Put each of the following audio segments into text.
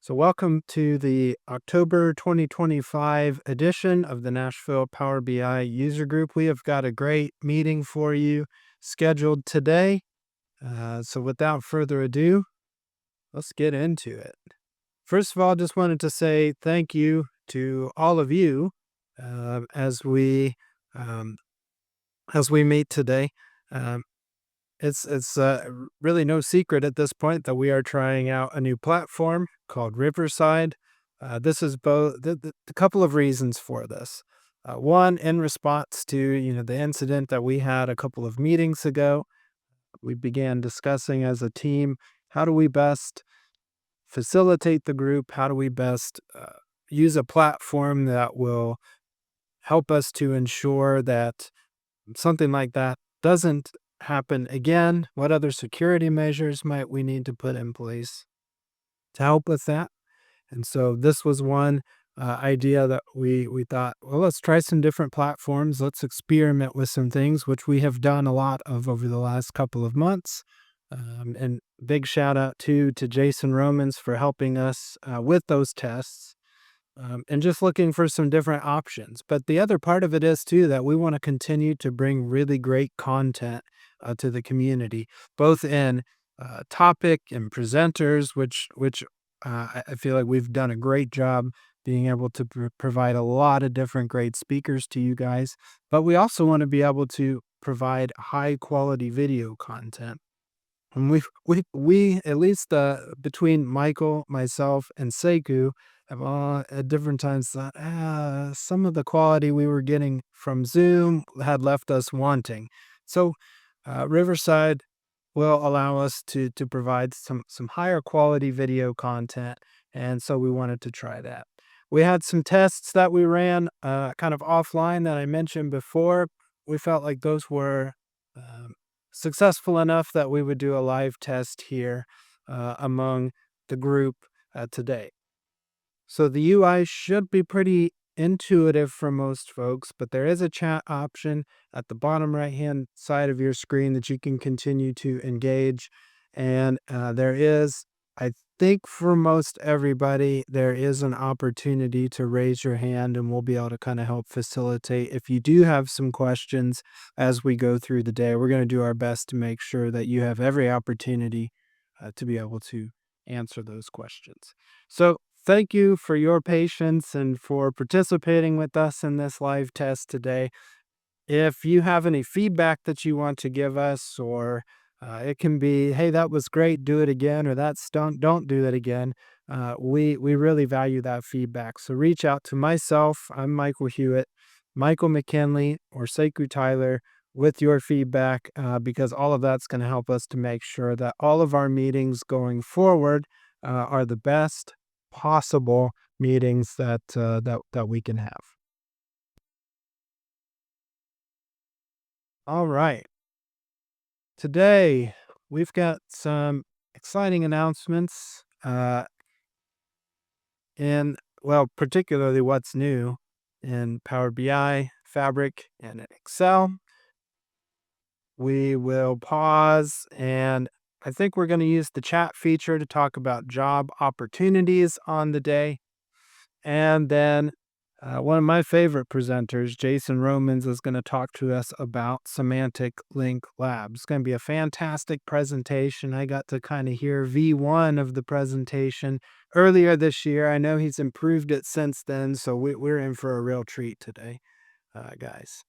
So, welcome to the October 2025 edition of the Nashville Power BI User Group. We have got a great meeting for you scheduled today. So, without further ado, let's get into it. First of all, just wanted to say thank you to all of you uh, as we um, as we meet today. Um, it's really no secret at this point that we are trying out a new platform called Riverside. This is both a couple of reasons for this. One, in response to the incident that we had a couple of meetings ago, we began discussing as a team how do we best facilitate the group, how do we best use a platform that will help us to ensure that something like that doesn't happen again. What other security measures might we need to put in place to help with that? And so this was one idea that we thought, well, let's try some different platforms. Let's experiment with some things, which we have done a lot of over the last couple of months. And big shout out to Jason Romans for helping us with those tests. And just looking for some different options. But the other part of it is too that we want to continue to bring really great content to the community, both in topic and presenters, which I feel like we've done a great job being able to provide a lot of different great speakers to you guys. But we also want to be able to provide high quality video content. And we at least between Michael, myself, and Sekou have all at different times thought some of the quality we were getting from Zoom had left us wanting. So Riverside will allow us to provide some higher quality video content, and so we wanted to try that. We had some tests that we ran kind of offline that I mentioned before. We felt like those were um, successful enough that we would do a live test here among the group today. So the UI should be pretty intuitive for most folks, but there is a chat option at the bottom right hand side of your screen that you can continue to engage. And there is, I think for most everybody, there is an opportunity to raise your hand and we'll be able to kind of help facilitate. If you do have some questions as we go through the day, we're going to do our best to make sure that you have every opportunity to be able to answer those questions. So thank you for your patience and for participating with us in this live test today. If you have any feedback that you want to give us, or it can be, hey, that was great, do it again, or that stunk, don't do that again. We really value that feedback. So reach out to myself. I'm Michael Hewitt, Michael McKinley, or Sekou Tyler with your feedback because all of that's going to help us to make sure that all of our meetings going forward are the best possible meetings that we can have. All right. Today we've got some exciting announcements in well, particularly what's new in Power BI, Fabric, and in Excel. We will pause and I think we're going to use the chat feature to talk about job opportunities on the day. And then one of my favorite presenters, Jason Romans, is going to talk to us about Semantic Link Labs. It's going to be a fantastic presentation. I got to kind of hear V1 of the presentation earlier this year. I know he's improved it since then, so we're in for a real treat today, guys.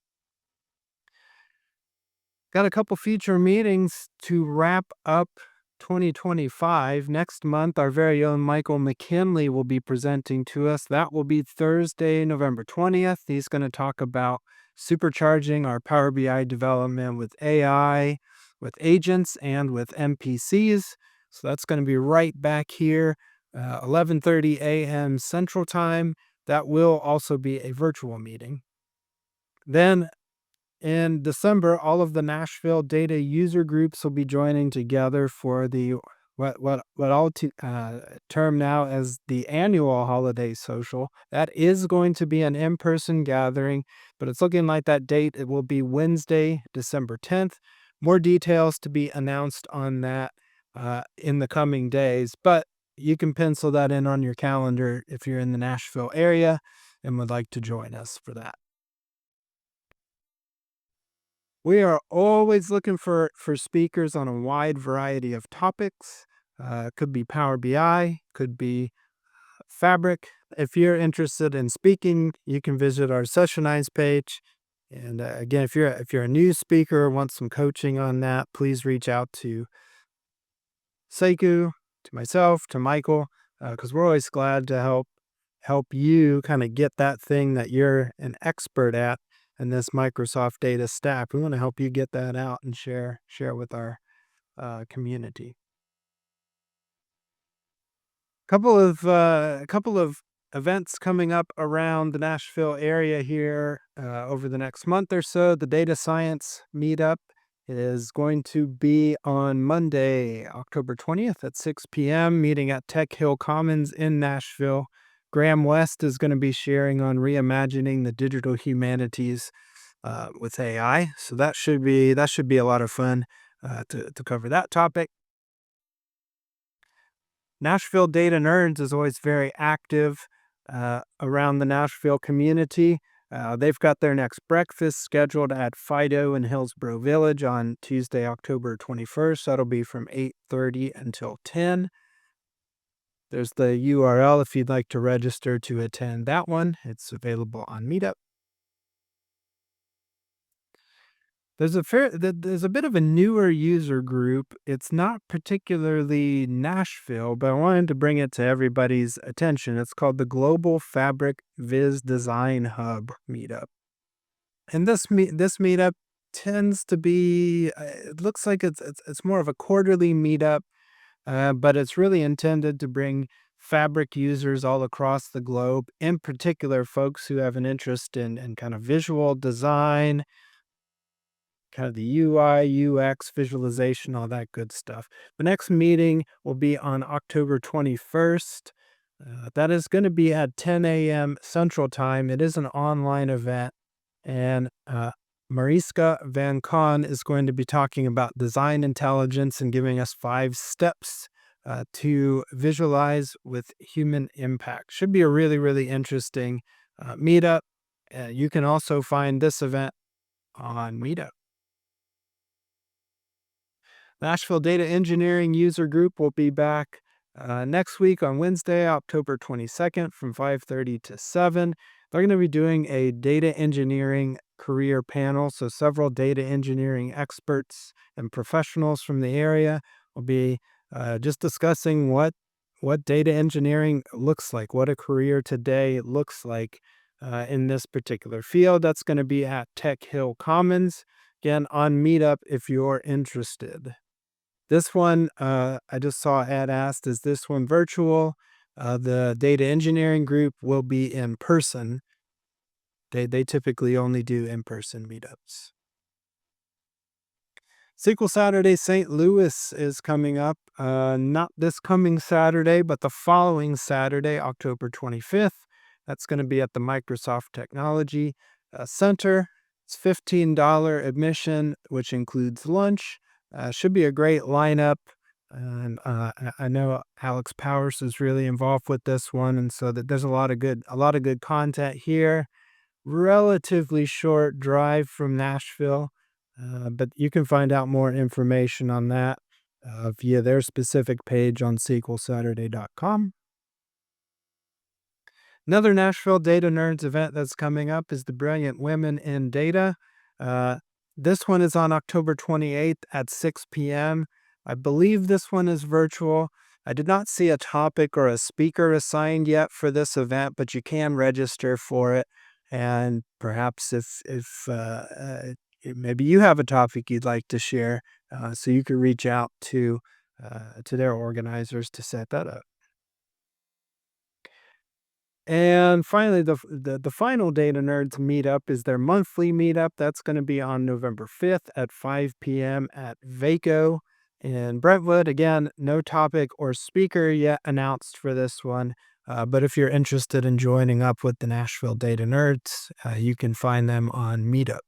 Got a couple future meetings to wrap up 2025. Next month, our very own Michael McKinley will be presenting to us. That will be Thursday, November 20th. He's going to talk about supercharging our Power BI development with AI, with agents, and with NPCs. So that's going to be right back here, 11:30 a.m. Central Time. That will also be a virtual meeting. Then in December, all of the Nashville data user groups will be joining together for the what I'll term now as the annual holiday social. That is going to be an in-person gathering, but it's looking like that date it will be Wednesday, December 10th. More details to be announced on that in the coming days. But you can pencil that in on your calendar if you're in the Nashville area and would like to join us for that. We are always looking for speakers on a wide variety of topics. Could be Power BI, could be Fabric. If you're interested in speaking, you can visit our Sessionize page. And again, if you're a new speaker or want some coaching on that, please reach out to Seiku, to myself, to Michael, because we're always glad to help you kind of get that thing that you're an expert at in this Microsoft data stack. We want to help you get that out and share with our community. A couple of events coming up around the Nashville area here over the next month or so. The data science meetup is going to be on Monday, October 20th at 6 p.m., meeting at Tech Hill Commons in Nashville. Graham West is going to be sharing on reimagining the digital humanities with AI. So that should be a lot of fun to cover that topic. Nashville Data Nerds is always very active around the Nashville community. They've got their next breakfast scheduled at Fido in Hillsborough Village on Tuesday, October 21st. That'll be from 8:30 until 10. There's the URL if you'd like to register to attend that one. It's available on Meetup. There's a bit of a newer user group. It's not particularly Nashville, but I wanted to bring it to everybody's attention. It's called the Global Fabric Viz Design Hub Meetup. And this meetup tends to be, it looks like it's more of a quarterly meetup, but it's really intended to bring Fabric users all across the globe, in particular folks who have an interest in kind of visual design, kind of the UI, UX, visualization, all that good stuff. The next meeting will be on October 21st. That is going to be at 10 a.m. Central Time. It is an online event, and Mariska Van Kahn is going to be talking about design intelligence and giving us 5 steps to visualize with human impact. Should be a really, really interesting meetup. You can also find this event on Meetup. Nashville Data Engineering User Group will be back next week on Wednesday, October 22nd from 5:30 to 7. They're going to be doing a data engineering career panel. So several data engineering experts and professionals from the area will be just discussing what data engineering looks like, what a career today looks like in this particular field. That's going to be at Tech Hill Commons. Again, on Meetup if you're interested. This one, I just saw ad asked, is this one virtual? The data engineering group will be in person. They typically only do in-person meetups. SQL Saturday St. Louis is coming up. Not this coming Saturday, but the following Saturday, October 25th. That's going to be at the Microsoft Technology Center. It's $15 admission, which includes lunch. Should be a great lineup. And I know Alex Powers is really involved with this one, and so that there's a lot of good content here. Relatively short drive from Nashville, but you can find out more information on that via their specific page on SQLSaturday.com. Another Nashville Data Nerds event that's coming up is the Brilliant Women in Data. This one is on October 28th at 6 p.m. I believe this one is virtual. I did not see a topic or a speaker assigned yet for this event, but you can register for it. And perhaps if maybe you have a topic you'd like to share, so you could reach out to their organizers to set that up. And finally, the final Data Nerds meetup is their monthly meetup. That's going to be on November 5th at 5 p.m. at Vaco in Brentwood. Again, no topic or speaker yet announced for this one. But if you're interested in joining up with the Nashville Data Nerds, you can find them on Meetup.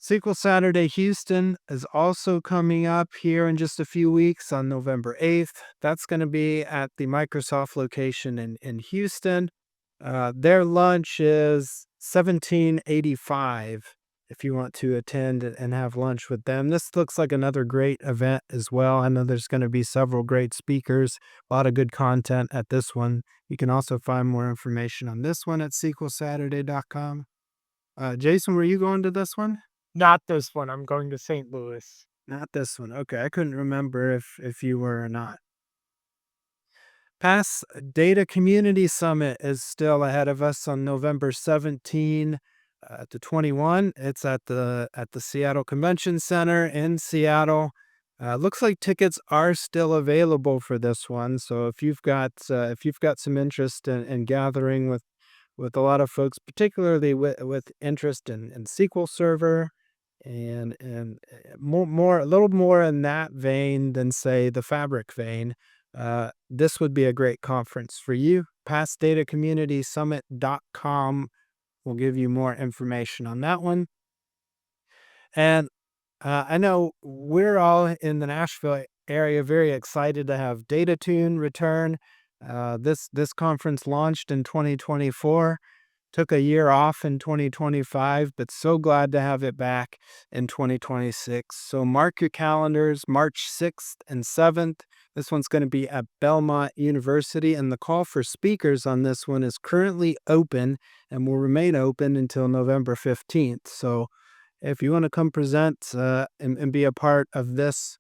SQL Saturday Houston is also coming up here in just a few weeks on November 8th. That's going to be at the Microsoft location in Houston. Their lunch is $17.85 if you want to attend and have lunch with them. This looks like another great event as well. I know there's going to be several great speakers, a lot of good content at this one. You can also find more information on this one at SQLSaturday.com. Jason, were you going to this one? Not this one. I'm going to St. Louis. Not this one. Okay, I couldn't remember if you were or not. Pass Data Community Summit is still ahead of us on November 17 to 21. It's at the Seattle Convention Center in Seattle. Looks like tickets are still available for this one. So if you've got some interest in gathering with a lot of folks, particularly with interest in SQL Server and more a little more in that vein than say the Fabric vein. This would be a great conference for you. PassDataCommunitySummit.com will give you more information on that one. And I know we're all in the Nashville area very excited to have DataTune return. This conference launched in 2024. Took a year off in 2025, but so glad to have it back in 2026. So mark your calendars, March 6th and 7th. This one's going to be at Belmont University, and the call for speakers on this one is currently open and will remain open until November 15th. So if you want to come present and be a part of this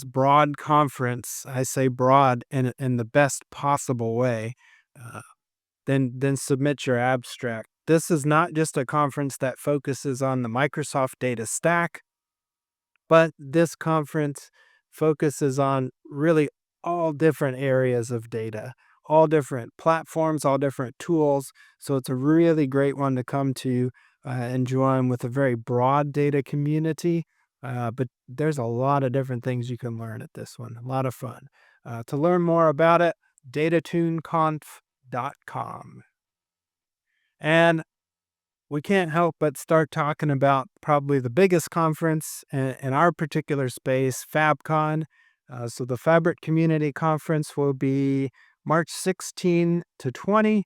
broad conference, I say broad in the best possible way, uh, then submit your abstract. This is not just a conference that focuses on the Microsoft data stack, but this conference focuses on really all different areas of data, all different platforms, all different tools. So it's a really great one to come to and join with a very broad data community. But there's a lot of different things you can learn at this one. A lot of fun. To learn more about it, datatuneconf.com. And we can't help but start talking about probably the biggest conference in our particular space, FabCon. So the Fabric Community Conference will be March 16 to 20.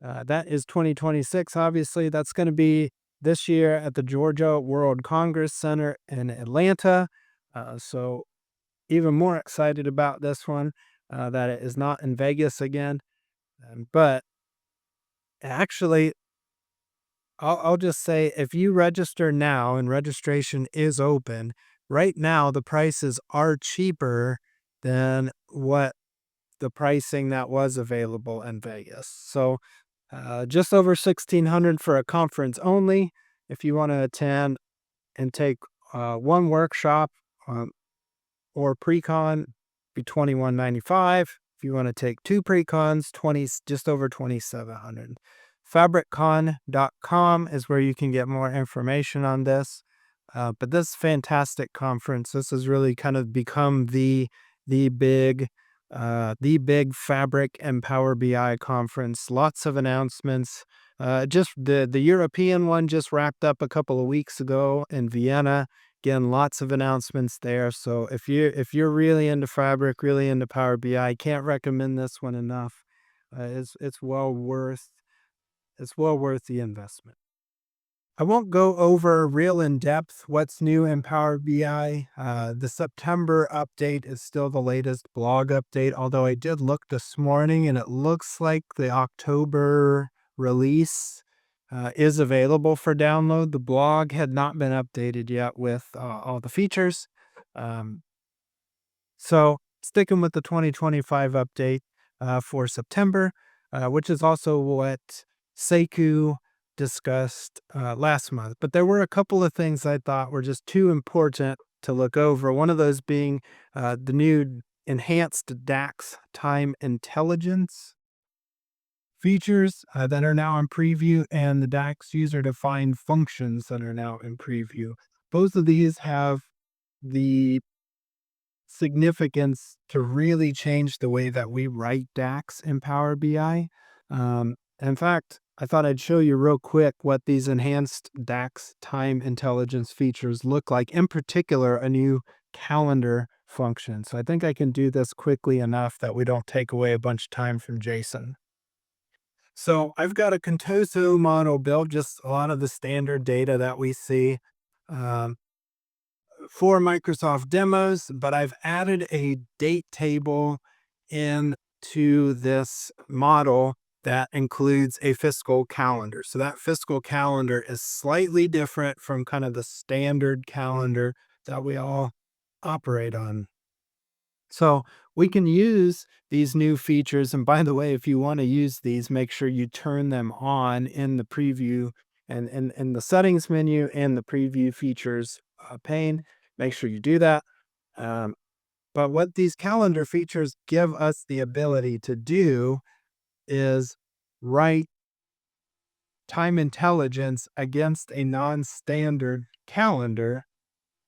That is 2026, obviously. That's going to be this year at the Georgia World Congress Center in Atlanta. So even more excited about this one, that it is not in Vegas again. But actually, I'll just say if you register now and registration is open, right now the prices are cheaper than what the pricing that was available in Vegas. So just over 1,600 for a conference only. If you want to attend and take one workshop, or pre-con, be $21.95. If you want to take two pre-cons, just over 2,700. Fabriccon.com is where you can get more information on this. But this fantastic conference, this has really kind of become the big Fabric and Power BI conference. Lots of announcements. Just the European one just wrapped up a couple of weeks ago in Vienna. Again, lots of announcements there. So if you're really into Fabric, really into Power BI, I can't recommend this one enough. It's well worth the investment. I won't go over real in depth what's new in Power BI. The September update is still the latest blog update, although I did look this morning and it looks like the October release is available for download. The blog had not been updated yet with all the features. Um, so sticking with the 2025 update for September, which is also what Seku discussed last month. But there were a couple of things I thought were just too important to look over. One of those being the new enhanced DAX time intelligence features that are now in preview and the DAX user-defined functions that are now in preview. Both of these have the significance to really change the way that we write DAX in Power BI. In fact, I thought I'd show you real quick what these enhanced DAX time intelligence features look like, in particular, a new calendar function. So I think I can do this quickly enough that we don't take away a bunch of time from Jason. So I've got a Contoso model built, just a lot of the standard data that we see um, for Microsoft demos, but I've added a date table into this model that includes a fiscal calendar. So that fiscal calendar is slightly different from kind of the standard calendar that we all operate on. So we can use these new features. And by the way, if you want to use these, make sure you turn them on in the preview and in the settings menu and the preview features pane. Make sure you do that. Um, but what these calendar features give us the ability to do is write time intelligence against a non-standard calendar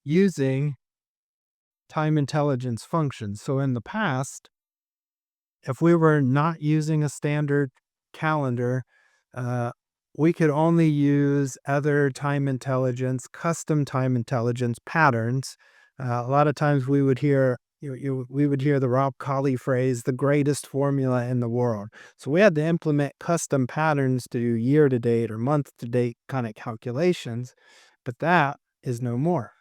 using time intelligence functions. So in the past, if we were not using a standard calendar, uh, we could only use other time intelligence, custom time intelligence patterns. A lot of times we would hear we would hear the Rob Colley phrase, "the greatest formula in the world." So we had to implement custom patterns to do year to date or month to date kind of calculations, but that is no more.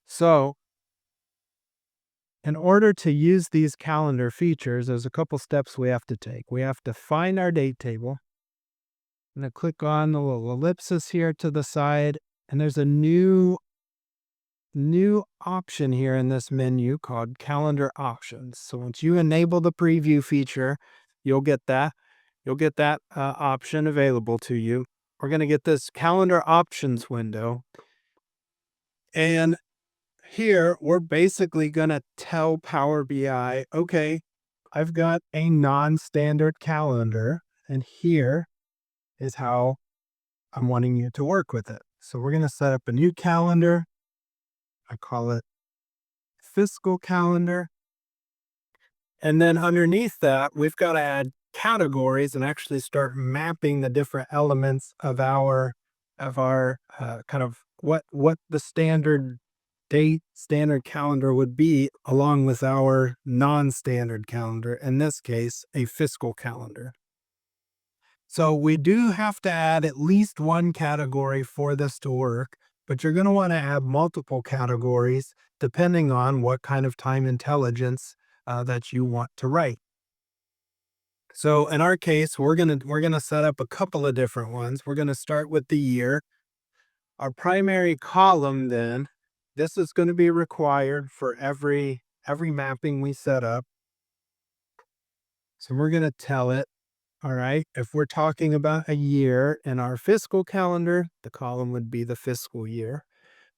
So in order to use these calendar features, there's a couple steps we have to take. We have to find our date table. I'm going to click on the little ellipsis here to the side, and there's a new option here in this menu called calendar options. So once you enable the preview feature, you'll get that. You'll get that option available to you. We're going to get this calendar options window. And here, we're basically going to tell Power BI, okay, I've got a non-standard calendar, and here is how I'm wanting you to work with it. So we're going to set up a new calendar. I call it fiscal calendar. And then underneath that, we've got to add categories and actually start mapping the different elements of our kind of what the standard date standard calendar would be along with our non-standard calendar, in this case, a fiscal calendar. So we do have to add at least one category for this to work, but you're going to want to add multiple categories depending on what kind of time intelligence that you want to write. So in our case, we're gonna set up a couple of different ones. We're gonna start with the year. Our primary column then, this is going to be required for every mapping we set up. So we're going to tell it, all right, if we're talking about a year in our fiscal calendar, the column would be the fiscal year.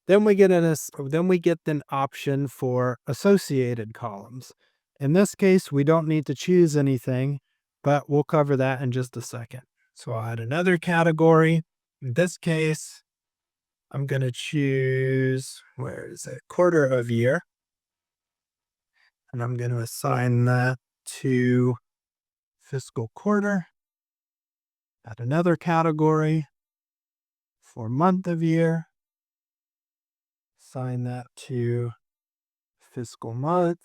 Then we get an option for associated columns. In this case, we don't need to choose anything, but we'll cover that in just a second. So I'll add another category. In this case, I'm going to choose, where is it? Quarter of year. And I'm going to assign that to fiscal quarter. Add another category for month of year. Assign that to fiscal month.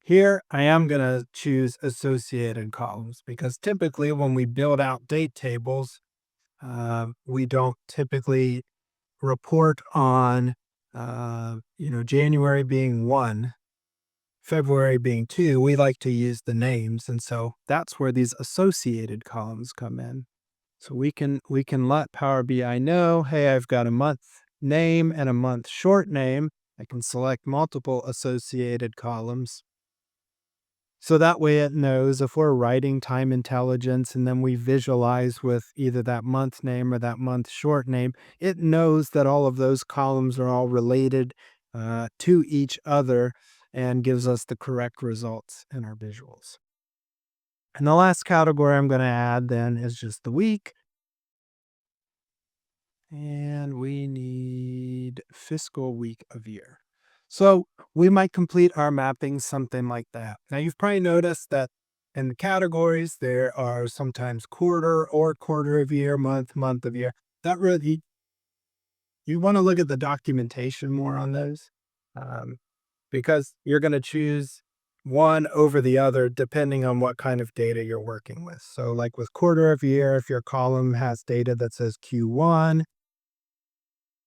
Here, I am going to choose associated columns because typically when we build out date tables, we don't typically report on, January being 1, February being 2. We like to use the names. And so that's where these associated columns come in. So we can let Power BI know, hey, I've got a month name and a month short name. I can select multiple associated columns. So that way it knows if we're writing time intelligence and then we visualize with either that month name or that month short name, it knows that all of those columns are all related to each other and gives us the correct results in our visuals. And the last category I'm going to add then is just the week. And we need fiscal week of year. So we might complete our mapping something like that. Now you've probably noticed that in the categories, there are sometimes quarter or quarter of year, month of year. That really, you want to look at the documentation more on those, um, because you're going to choose one over the other depending on what kind of data you're working with. So, like with quarter of year, if your column has data that says Q1,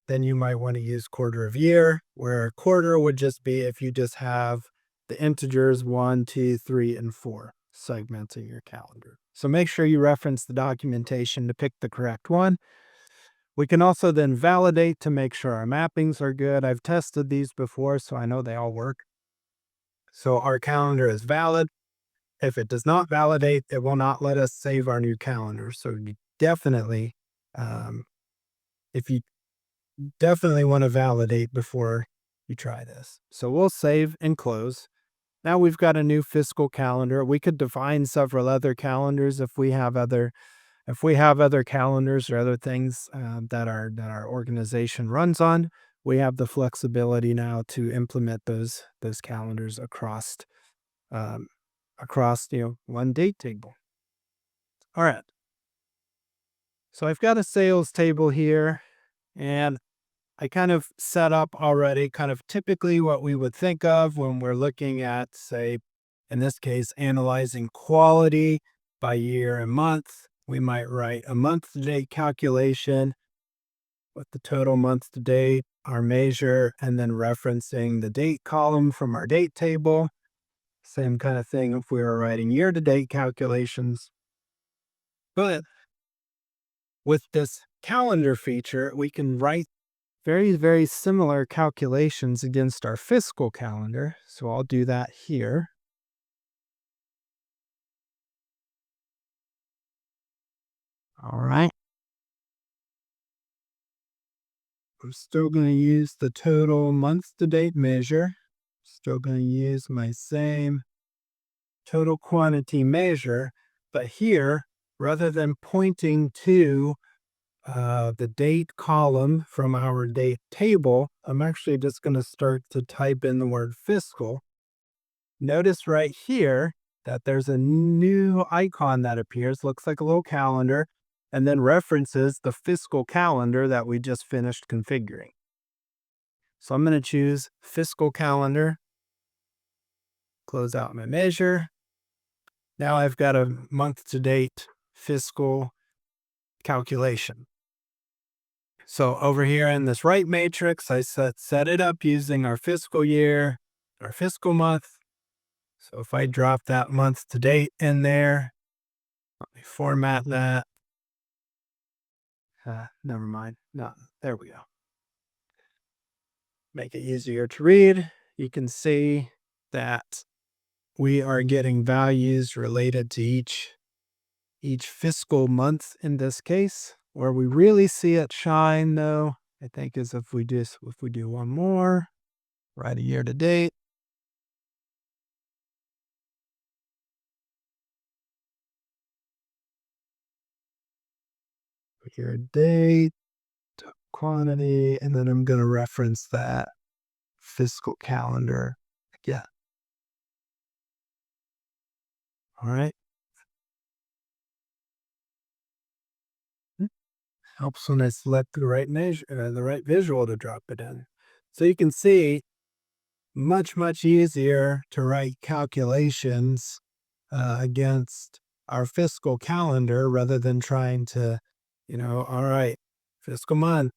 then you might want to use quarter of year, where quarter would just be if you just have the integers 1, 2, 3, and 4 segmenting your calendar. So make sure you reference the documentation to pick the correct one. We can also then validate to make sure our mappings are good. I've tested these before, so I know they all work. So our calendar is valid. If it does not validate, it will not let us save our new calendar. So you definitely, um, if you definitely want to validate before you try this. So we'll save and close. Now we've got a new fiscal calendar. We could define several other calendars if we have other calendars or other things that our organization runs on. We have the flexibility now to implement those calendars um, across one date table. All right. So I've got a sales table here, and I kind of set up already kind of typically what we would think of when we're looking at, say, in this case, analyzing quality by year and month. We might write a month-to-date calculation with the total month-to-date, our measure, and then referencing the date column from our date table. Same kind of thing if we were writing year-to-date calculations. But with this calendar feature, we can write very, very similar calculations against our fiscal calendar. So I'll do that here. All right. I'm still going to use the total month to date measure. Still going to use my same total quantity measure. But here, rather than pointing to the date column from our date table, I'm actually just going to start to type in the word fiscal. Notice right here that there's a new icon that appears, looks like a little calendar, and then references the fiscal calendar that we just finished configuring. So I'm going to choose fiscal calendar, close out my measure. Now I've got a month to date fiscal calculation. So over here in this right matrix, I set it up using our fiscal year, our fiscal month. So if I drop that month to date in there, let me format that. Never mind. No, there we go. Make it easier to read. You can see that we are getting values related to each fiscal month in this case. Where we really see it shine, though, I think is if we do one more, write a year to date. Year to date, quantity, and then I'm going to reference that fiscal calendar. Yeah. All right. Helps when I select the right measure, the right visual to drop it in. So you can see much easier to write calculations against our fiscal calendar rather than trying to, all right, fiscal month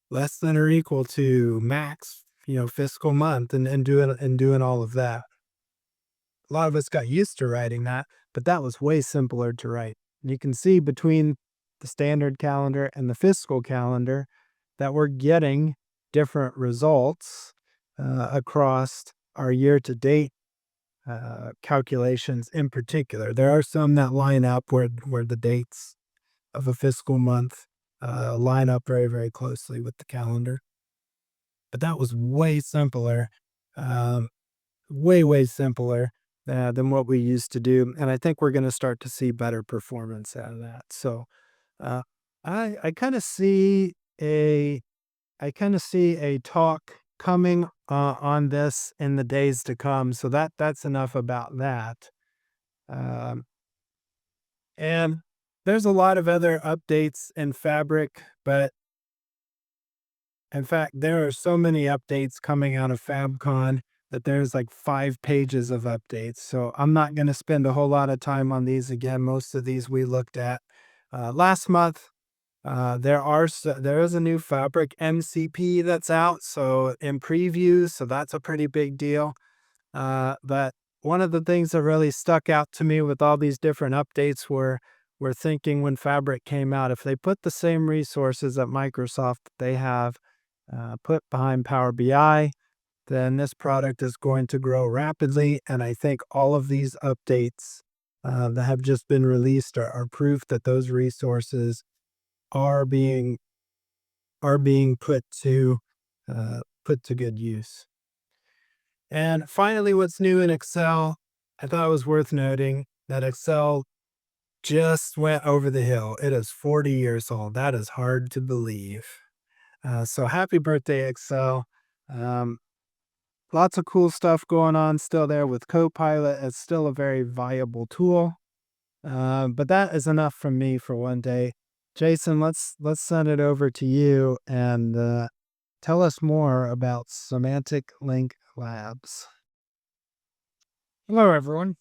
less than or equal to max, fiscal month and doing all of that. A lot of us got used to writing that, but that was way simpler to write. You can see between the standard calendar and the fiscal calendar that we're getting different results across our year-to-date calculations in particular. There are some that line up where the dates of a fiscal month line up very closely with the calendar. But that was way simpler, way simpler than what we used to do. And I think we're going to start to see better performance out of that. So uh, I kind of see a talk coming on this in the days to come. So that's enough about that. Um, and there's a lot of other updates in Fabric, but in fact, there are so many updates coming out of FabCon that there's like 5 pages of updates. So I'm not going to spend a whole lot of time on these again. Most of these we looked at last month. There is a new Fabric MCP that's out, so in previews, so that's a pretty big deal. But one of the things that really stuck out to me with all these different updates were thinking when Fabric came out, if they put the same resources that Microsoft they have put behind Power BI, then this product is going to grow rapidly. And I think all of these updates that have just been released are proof that those resources are being put to good use. And finally, what's new in Excel? I thought it was worth noting that Excel just went over the hill. It is 40 years old. That is hard to believe. So happy birthday, Excel. Um, Lots of cool stuff going on still there with Copilot. It's still a very viable tool. But that is enough from me for one day. Jason, let's send it over to you and tell us more about Semantic Link Labs. Hello, everyone.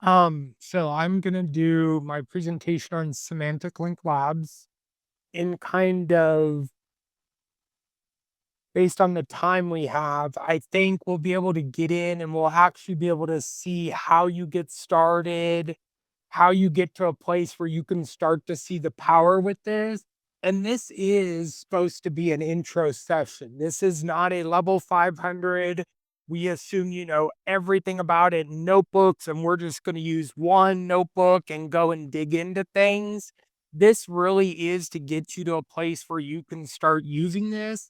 So I'm gonna do my presentation on Semantic Link Labs in kind of based on the time we have. I think we'll be able to get in and we'll actually be able to see how you get started, how you get to a place where you can start to see the power with this. And this is supposed to be an intro session. This is not a level 500. We assume you know everything about it in notebooks, and we're just going to use one notebook and go and dig into things. This really is to get you to a place where you can start using this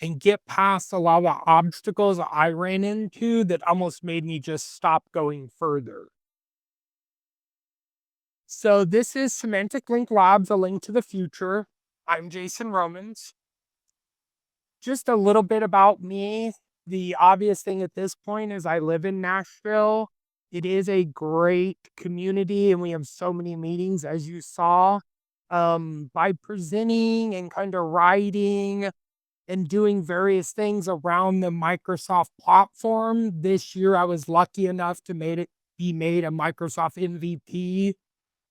and get past a lot of the obstacles I ran into that almost made me just stop going further. So this is Semantic Link Labs, a link to the future. I'm Jason Romans. Just a little bit about me. The obvious thing at this point is I live in Nashville. It is a great community, and we have so many meetings, as you saw. By presenting and kind of writing and doing various things around the Microsoft platform. This year, I was lucky enough to be made a Microsoft MVP.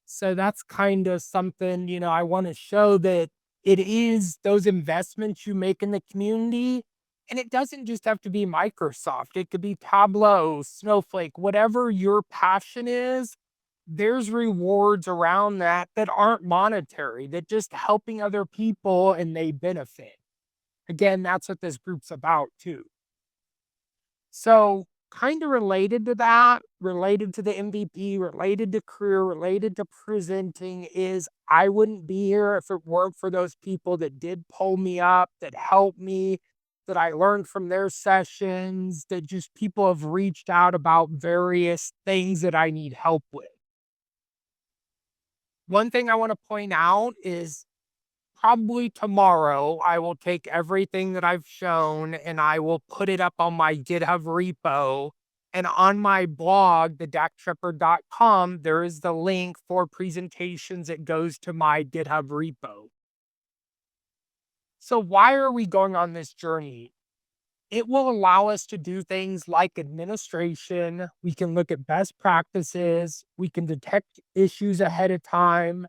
So that's kind of something, I want to show that it is those investments you make in the community. And it doesn't just have to be Microsoft. It could be Tableau, Snowflake, whatever your passion is. There's rewards around that aren't monetary, that just helping other people and they benefit. Again, that's what this group's about too. So, kind of related to that, related to the MVP, related to career, related to presenting is I wouldn't be here if it weren't for those people that did pull me up, that helped me, that I learned from their sessions, that just people have reached out about various things that I need help with. One thing I want to point out is probably tomorrow, I will take everything that I've shown and I will put it up on my GitHub repo. And on my blog, thedaxshepherd.com, there is the link for presentations that goes to my GitHub repo. So why are we going on this journey? It will allow us to do things like administration. We can look at best practices. We can detect issues ahead of time.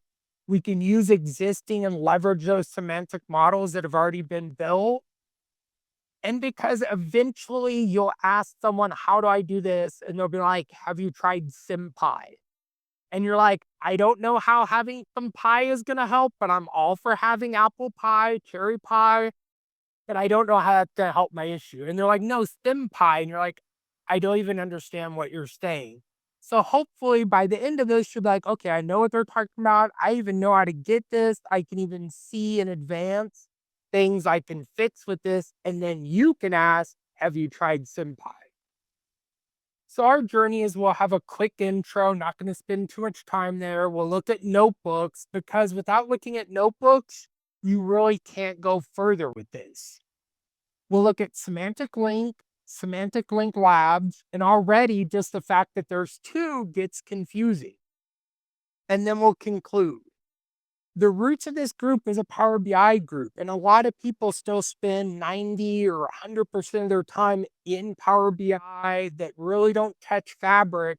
We can use existing and leverage those semantic models that have already been built. And because eventually you'll ask someone, how do I do this? And they'll be like, have you tried SymPy? And you're like, I don't know how having some pie is going to help, but I'm all for having apple pie, cherry pie, and I don't know how that's gonna help my issue. And they're like, no, stem pie. And you're like, I don't even understand what you're saying. So hopefully by the end of this, you'll be like, okay, I know what they're talking about. I even know how to get this. I can even see in advance things I can fix with this. And then you can ask, have you tried SymPy? So our journey is we'll have a quick intro, not going to spend too much time there. We'll look at notebooks because without looking at notebooks, you really can't go further with this. We'll look at semantic link, Semantic Link Labs, and already just the fact that there's two gets confusing. And then we'll conclude. The roots of this group is a Power BI group, and a lot of people still spend 90 or 100% of their time in Power BI that really don't touch Fabric.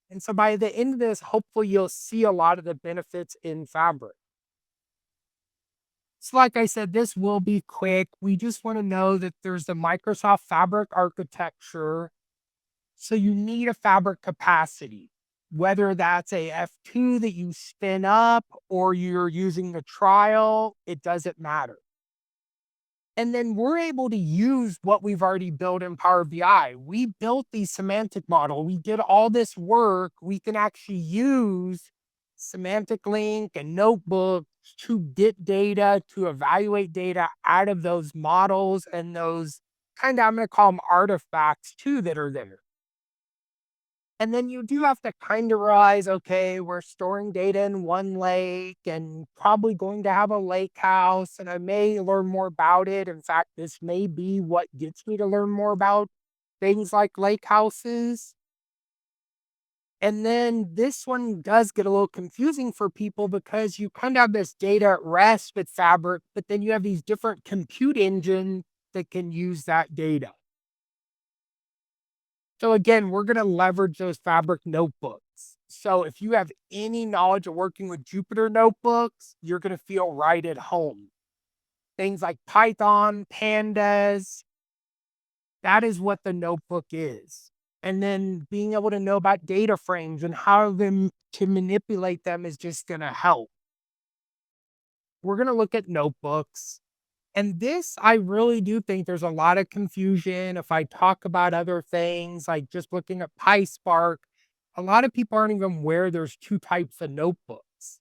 And so by the end of this, hopefully you'll see a lot of the benefits in Fabric. So like I said, this will be quick. We just want to know that there's the Microsoft Fabric architecture. So you need a Fabric capacity, whether that's a F2 that you spin up or you're using the trial, it doesn't matter. And then we're able to use what we've already built in Power BI. We built the semantic model. We did all this work. We can actually use semantic link and notebooks to get data, to evaluate data out of those models and those kind of, I'm going to call them artifacts too, that are there. And then you do have to kind of realize, okay, we're storing data in one lake and probably going to have a lake house, and I may learn more about it. In fact, this may be what gets me to learn more about things like lake houses. And then this one does get a little confusing for people because you kind of have this data at rest with Fabric, but then you have these different compute engines that can use that data. So again, we're going to leverage those Fabric notebooks. So if you have any knowledge of working with Jupyter notebooks, you're going to feel right at home. Things like Python, pandas, that is what the notebook is. And then being able to know about data frames and how to manipulate them is just going to help. We're going to look at notebooks. And this, I really do think there's a lot of confusion. If I talk about other things, like just looking at PySpark, a lot of people aren't even aware there's two types of notebooks.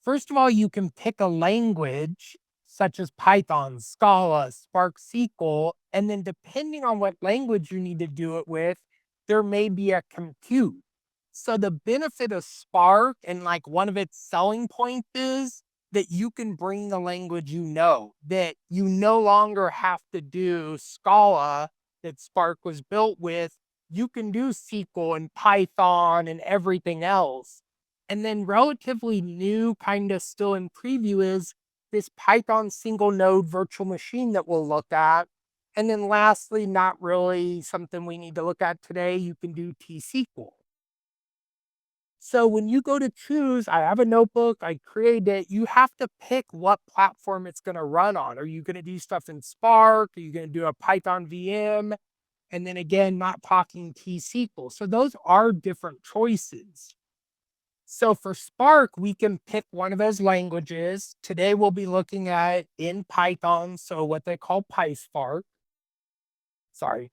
First of all, you can pick a language such as Python, Scala, Spark SQL, and then depending on what language you need to do it with, there may be a compute. So the benefit of Spark and like one of its selling points is that you can bring the language that you no longer have to do Scala that Spark was built with. You can do SQL and Python and everything else. And then relatively new, kind of still in preview, is this Python single node virtual machine that we'll look at. And then lastly, not really something we need to look at today, you can do T-SQL. So when you go to choose, I have a notebook, I create it, you have to pick what platform it's going to run on. Are you going to do stuff in Spark? Are you going to do a Python VM? And then again, not talking T-SQL. So those are different choices. So for Spark, we can pick one of those languages. Today we'll be looking at in Python, so what they call PySpark. Sorry.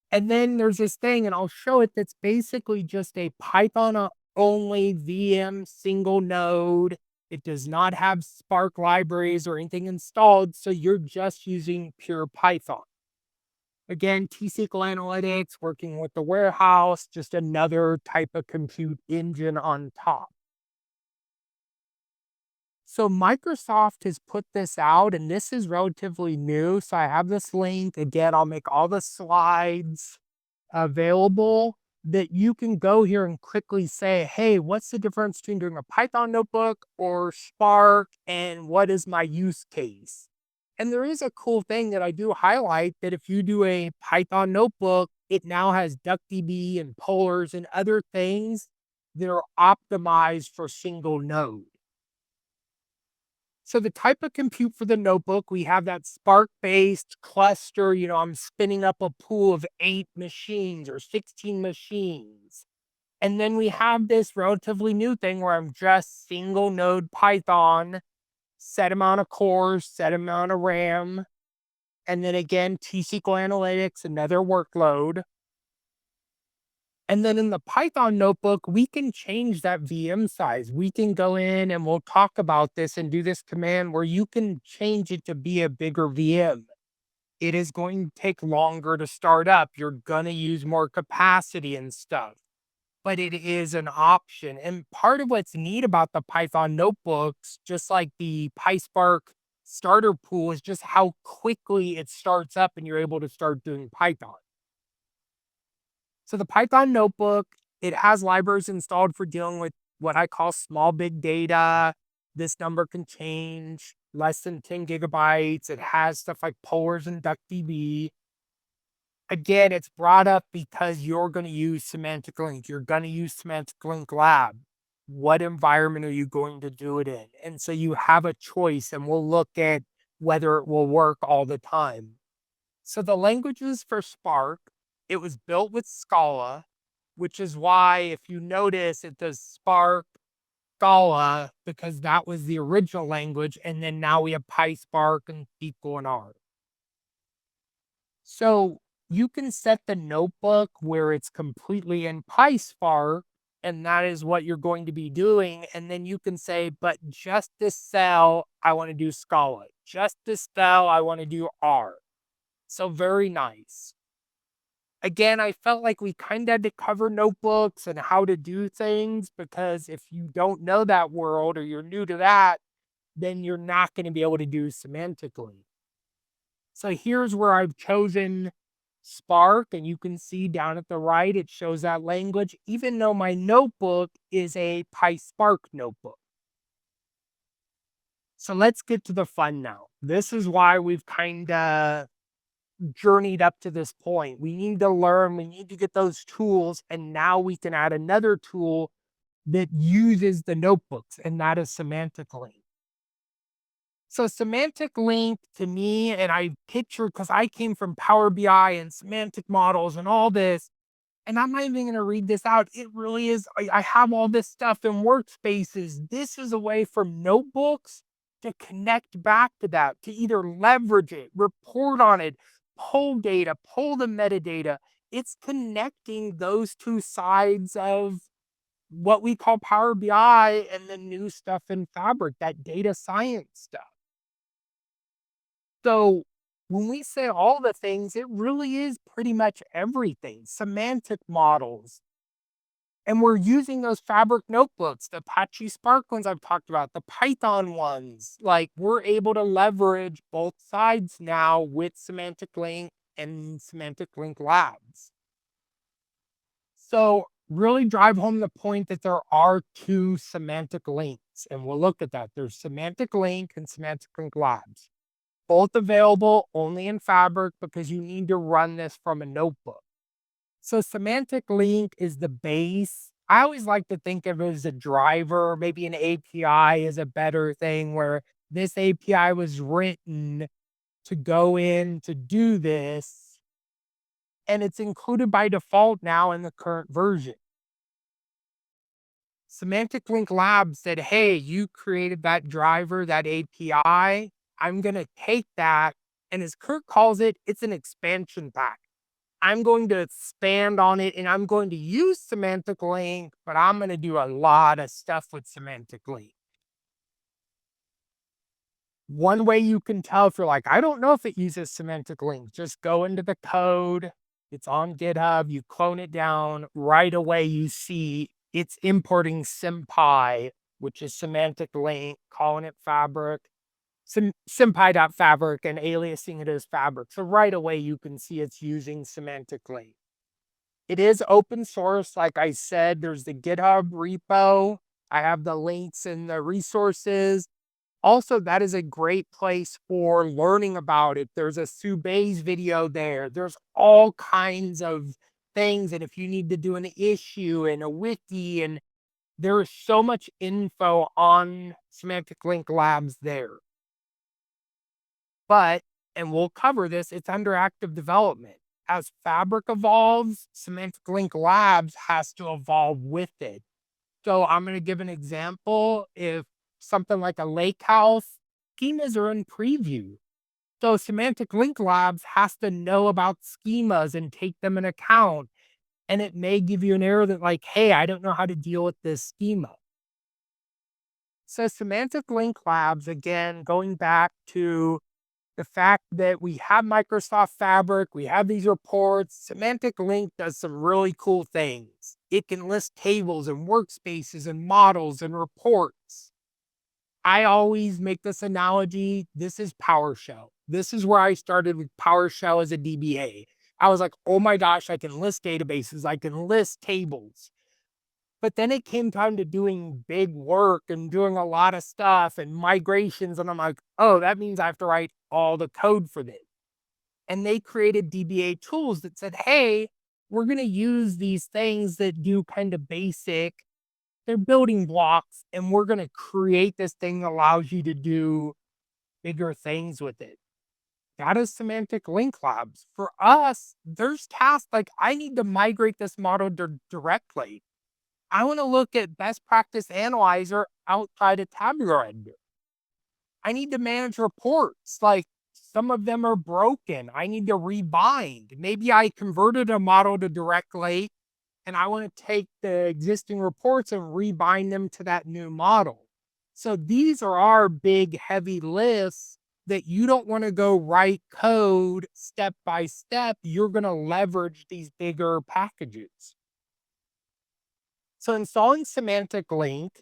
And then there's this thing, and I'll show it, that's basically just a Python only VM single node. It does not have Spark libraries or anything installed, so you're just using pure Python. Again, T-SQL Analytics, working with the warehouse, just another type of compute engine on top. So Microsoft has put this out, and this is relatively new. So I have this link. Again, I'll make all the slides available that you can go here and quickly say, hey, what's the difference between doing a Python notebook or Spark, and what is my use case? And there is a cool thing that I do highlight, that if you do a Python notebook, it now has DuckDB and polars and other things that are optimized for single node. So the type of compute for the notebook, we have that Spark-based cluster. I'm spinning up a pool of 8 machines or 16 machines. And then we have this relatively new thing where I'm just single node Python, set amount of cores, set amount of RAM. And then again, T-SQL Analytics, another workload. And then in the Python notebook, we can change that VM size. We can go in and we'll talk about this and do this command where you can change it to be a bigger VM. It is going to take longer to start up. You're going to use more capacity and stuff, but it is an option. And part of what's neat about the Python notebooks, just like the PySpark starter pool, is just how quickly it starts up and you're able to start doing Python. So the Python notebook, it has libraries installed for dealing with what I call small big data. This number can change less than 10 gigabytes. It has stuff like polars and DuckDB. Again, it's brought up because you're going to use Semantic Link. You're going to use Semantic Link Lab. What environment are you going to do it in? And so you have a choice, and we'll look at whether it will work all the time. So the languages for Spark, it was built with Scala, which is why if you notice it does Spark, Scala, because that was the original language, and then now we have PySpark and SQL and R. So you can set the notebook where it's completely in PySpark, and that is what you're going to be doing. And then you can say, but just this cell, I want to do Scala. Just this cell, I want to do R. So very nice. Again, I felt like we kind of had to cover notebooks and how to do things, because if you don't know that world or you're new to that, then you're not going to be able to do semantically. So here's where I've chosen Spark, and you can see down at the right, it shows that language, even though my notebook is a PySpark notebook. So let's get to the fun now. This is why we've kind of journeyed up to this point. We need to learn, we need to get those tools, and now we can add another tool that uses the notebooks, and that is Semantic Link. So Semantic Link to me, and I pictured, because I came from Power BI and semantic models and all this, and I'm not even going to read this out. It really is. I have all this stuff in workspaces. This is a way for notebooks to connect back to that, to either leverage it, report on it, pull data, pull the metadata. It's connecting those two sides of what we call Power BI and the new stuff in Fabric, that data science stuff. So when we say all the things, it really is pretty much everything. Semantic models. And we're using those Fabric notebooks, the Apache Spark ones I've talked about, the Python ones. Like, we're able to leverage both sides now with Semantic Link and Semantic Link Labs. So really drive home the point that there are two semantic links, and we'll look at that. There's Semantic Link and Semantic Link Labs. Both available only in Fabric because you need to run this from a notebook. So Semantic Link is the base. I always like to think of it as a driver. Maybe an API is a better thing, where this API was written to go in to do this, and it's included by default now in the current version. Semantic Link Labs said, hey, you created that driver, that API. I'm going to take that, and as Kurt calls it, it's an expansion pack. I'm going to expand on it, and I'm going to use Semantic Link, but I'm going to do a lot of stuff with Semantic Link. One way you can tell if you're like, I don't know if it uses Semantic Link, just go into the code. It's on GitHub. You clone it down. Right away, you see it's importing SymPy, which is Semantic Link, calling it Fabric. SymPy.fabric and aliasing it as Fabric. So right away, you can see it's using Semantic Link. It is open source. Like I said, there's the GitHub repo. I have the links in the resources. Also, that is a great place for learning about it. There's a Subase video there. There's all kinds of things. And if you need to do an issue and a wiki, and there is so much info on Semantic Link Labs there. But, and we'll cover this, it's under active development. As Fabric evolves, Semantic Link Labs has to evolve with it. So I'm going to give an example. If something like a lakehouse, schemas are in preview. So Semantic Link Labs has to know about schemas and take them into account. And it may give you an error that like, hey, I don't know how to deal with this schema. So Semantic Link Labs, again, going back to the fact that we have Microsoft Fabric, we have these reports. Semantic Link does some really cool things. It can list tables and workspaces and models and reports. I always make this analogy. This is PowerShell. This is where I started with PowerShell as a DBA. I was like, oh my gosh, I can list databases, I can list tables. But then it came time to doing big work and doing a lot of stuff and migrations. And I'm like, oh, that means I have to write all the code for this. And they created DBA tools that said, hey, we're going to use these things that do kind of basic, they're building blocks, and we're going to create this thing that allows you to do bigger things with it. That is Semantic Link Labs. For us, there's tasks like I need to migrate this model directly. I want to look at best practice analyzer outside of tabular editor. I need to manage reports. Like some of them are broken. I need to rebind. Maybe I converted a model to direct lake and I want to take the existing reports and rebind them to that new model. So these are our big heavy lists that you don't want to go write code step by step. You're going to leverage these bigger packages. So installing Semantic Link,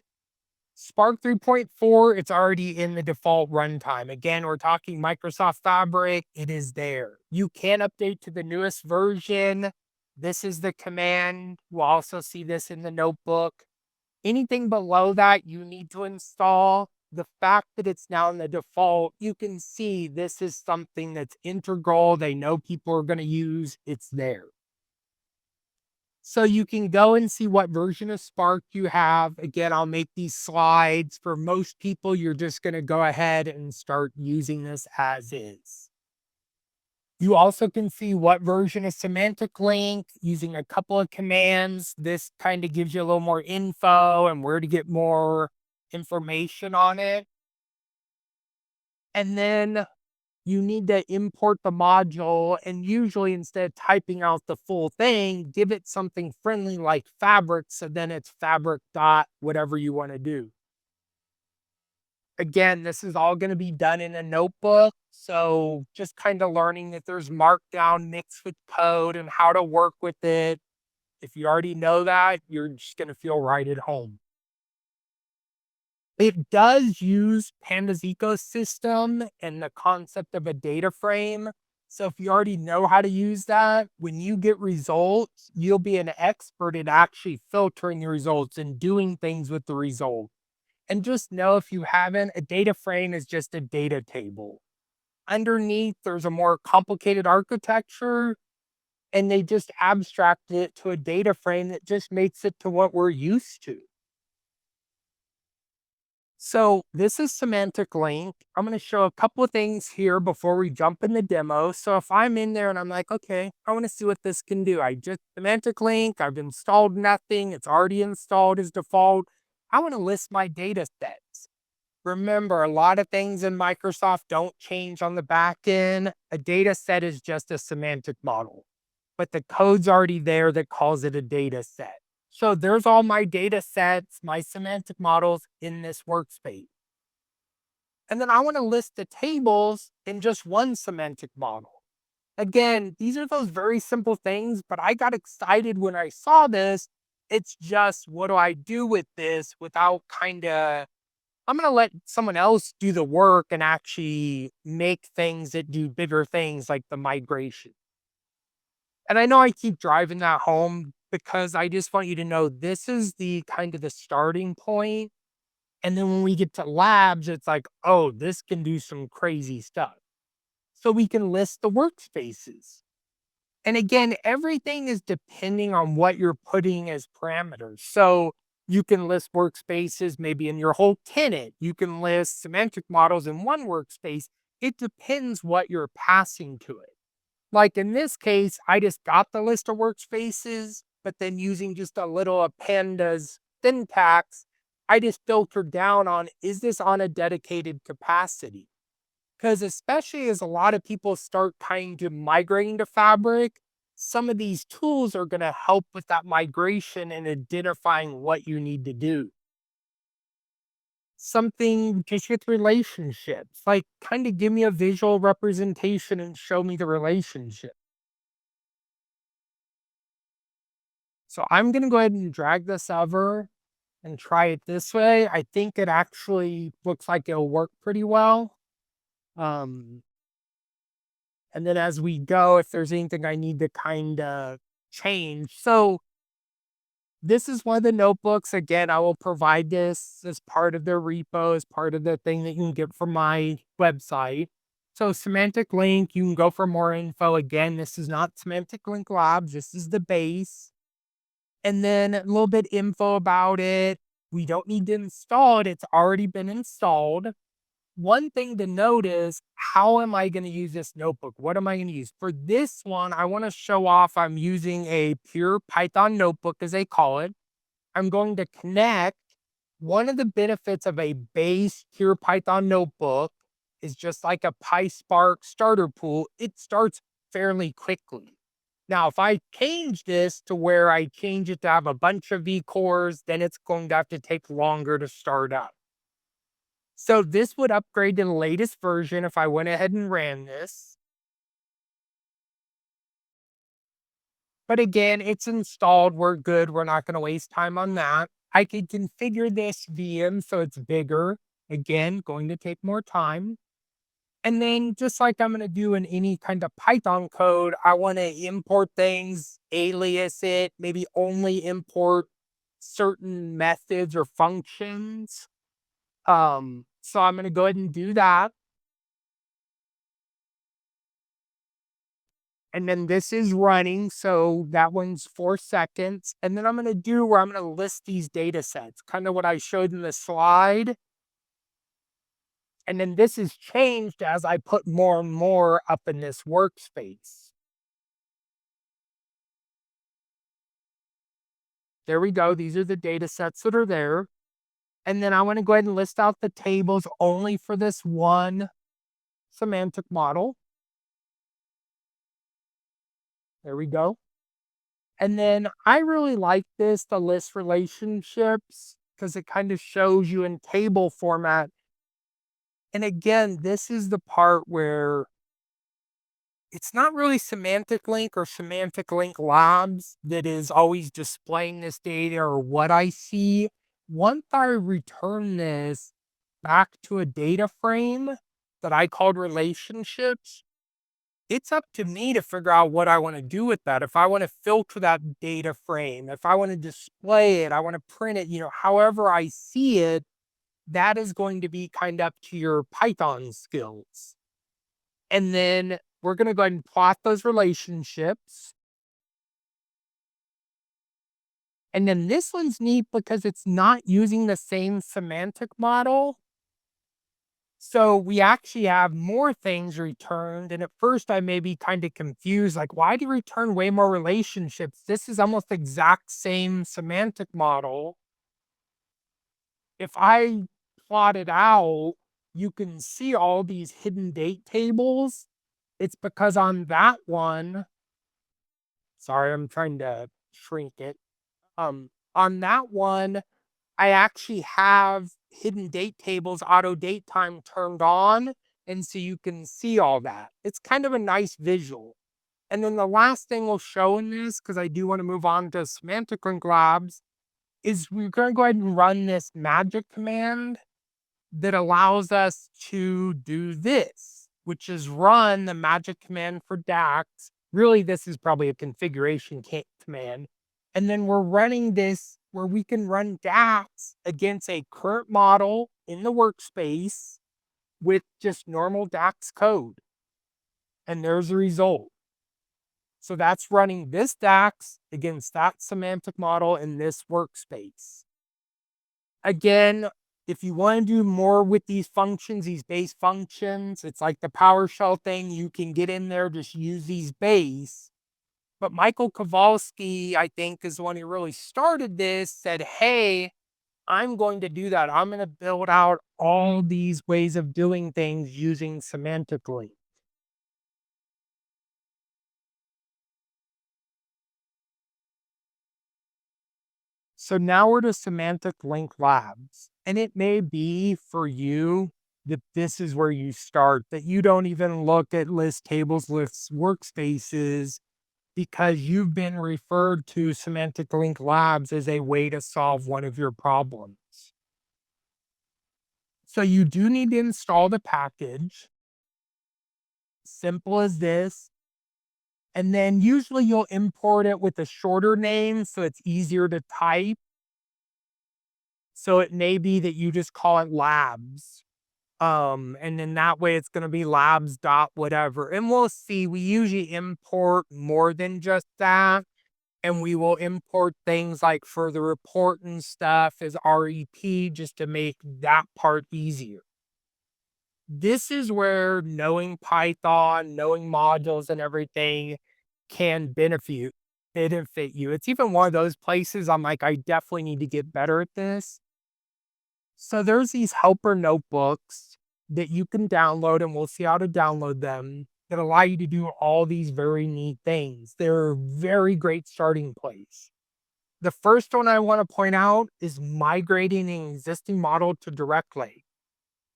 Spark 3.4, it's already in the default runtime. Again, we're talking Microsoft Fabric, it is there. You can update to the newest version. This is the command. We'll also see this in the notebook. Anything below that, you need to install. The fact that it's now in the default, you can see this is something that's integral. They know people are going to use. It's there. So you can go and see what version of Spark you have. Again, I'll make these slides. For most people, you're just going to go ahead and start using this as is. You also can see what version of Semantic Link using a couple of commands. This kind of gives you a little more info and where to get more information on it. And then you need to import the module, and usually instead of typing out the full thing, give it something friendly like Fabric, so then it's fabric dot whatever you want to do. Again, this is all going to be done in a notebook, so just kind of learning that there's markdown mixed with code and how to work with it. If you already know that, you're just going to feel right at home. It does use Panda's ecosystem and the concept of a data frame. So if you already know how to use that, when you get results, you'll be an expert at actually filtering the results and doing things with the result. And just know, if you haven't, a data frame is just a data table. Underneath, there's a more complicated architecture, and they just abstract it to a data frame that just makes it to what we're used to. So this is Semantic Link. I'm going to show a couple of things here before we jump in the demo. So if I'm in there and I'm like, okay, I want to see what this can do. I just Semantic Link, I've installed nothing. It's already installed as default. I want to list my data sets. Remember, a lot of things in Microsoft don't change on the back end. A data set is just a semantic model, but the code's already there that calls it a data set. So there's all my data sets, my semantic models in this workspace. And then I want to list the tables in just one semantic model. Again, these are those very simple things, but I got excited when I saw this. It's just, what do I do with this without I'm going to let someone else do the work and actually make things that do bigger things like the migration. And I know I keep driving that home because I just want you to know this is the kind of the starting point. And then when we get to labs, it's like, oh, this can do some crazy stuff. So we can list the workspaces. And again, everything is depending on what you're putting as parameters. So you can list workspaces maybe in your whole tenant. You can list semantic models in one workspace. It depends what you're passing to it. Like in this case, I just got the list of workspaces, but then using just a little of Panda's syntax, I just filtered down on, is this on a dedicated capacity? Because especially as a lot of people start kind of migrating to Fabric, some of these tools are going to help with that migration and identifying what you need to do. Something just with relationships, like kind of give me a visual representation and show me the relationship. So I'm going to go ahead and drag this over and try it this way. I think it actually looks like it'll work pretty well. Um, And then as we go, if there's anything I need to kind of change. So this is one of the notebooks. Again, I will provide this as part of their repo, as part of the thing that you can get from my website. So Semantic Link, you can go for more info. Again, this is not Semantic Link Labs. This is the base. And then a little bit info about it. We don't need to install it. It's already been installed. One thing to note is, how am I going to use this notebook? What am I going to use? For this one, I want to show off I'm using a pure Python notebook, as they call it. I'm going to connect. One of the benefits of a base pure Python notebook is just like a PySpark starter pool, it starts fairly quickly. Now, if I change this to where I change it to have a bunch of vCores, then it's going to have to take longer to start up. So this would upgrade to the latest version if I went ahead and ran this. But again, it's installed. We're good. We're not going to waste time on that. I could configure this VM so it's bigger. Again, going to take more time. And then just like I'm going to do in any kind of Python code, I want to import things, alias it, maybe only import certain methods or functions. So I'm going to go ahead and do that. And then this is running, so that one's 4 seconds. And then I'm going to do where I'm going to list these data sets, kind of what I showed in the slide. And then this is changed as I put more and more up in this workspace. There we go. These are the data sets that are there. And then I want to go ahead and list out the tables only for this one semantic model. There we go. And then I really like this, the list relationships, because it kind of shows you in table format. And again, this is the part where it's not really Semantic Link or Semantic Link Labs that is always displaying this data or what I see. Once I return this back to a data frame that I called relationships, it's up to me to figure out what I want to do with that. If I want to filter that data frame, if I want to display it, I want to print it, however I see it, that is going to be kind of up to your Python skills. And then we're going to go ahead and plot those relationships. And then this one's neat because it's not using the same semantic model. So we actually have more things returned. And at first I may be kind of confused, like, why do you return way more relationships? This is almost the exact same semantic model. If I plot it out, you can see all these hidden date tables. It's because on that one, sorry, I'm trying to shrink it. On that one, I actually have hidden date tables, auto date time turned on. And so you can see all that. It's kind of a nice visual. And then the last thing we'll show in this, because I do want to move on to Semantic Link Labs, is we're going to go ahead and run this magic command that allows us to do this, which is run the magic command for DAX. Really, this is probably a configuration command. And then we're running this where we can run DAX against a current model in the workspace with just normal DAX code. And there's the result. So that's running this DAX against that semantic model in this workspace. Again, if you want to do more with these functions, these base functions, it's like the PowerShell thing. You can get in there, just use these base. But Michael Kowalski, I think, is the one who really started this, said, hey, I'm going to do that. I'm going to build out all these ways of doing things using Semantic Link. So now we're to Semantic Link Labs. And it may be for you that this is where you start, that you don't even look at list tables, lists, workspaces, because you've been referred to Semantic Link Labs as a way to solve one of your problems. So you do need to install the package. simple as this. And then usually you'll import it with a shorter name so it's easier to type. So it may be that you just call it labs. And then that way it's going to be labs dot whatever. And we'll see. We usually import more than just that. And we will import things like for the report and stuff as REP just to make that part easier. This is where knowing Python, knowing modules and everything can benefit you. It's even one of those places I'm like, I definitely need to get better at this. So there's these helper notebooks that you can download, and we'll see how to download them, that allow you to do all these very neat things. They're a very great starting place. The first one I want to point out is migrating an existing model to Direct Lake.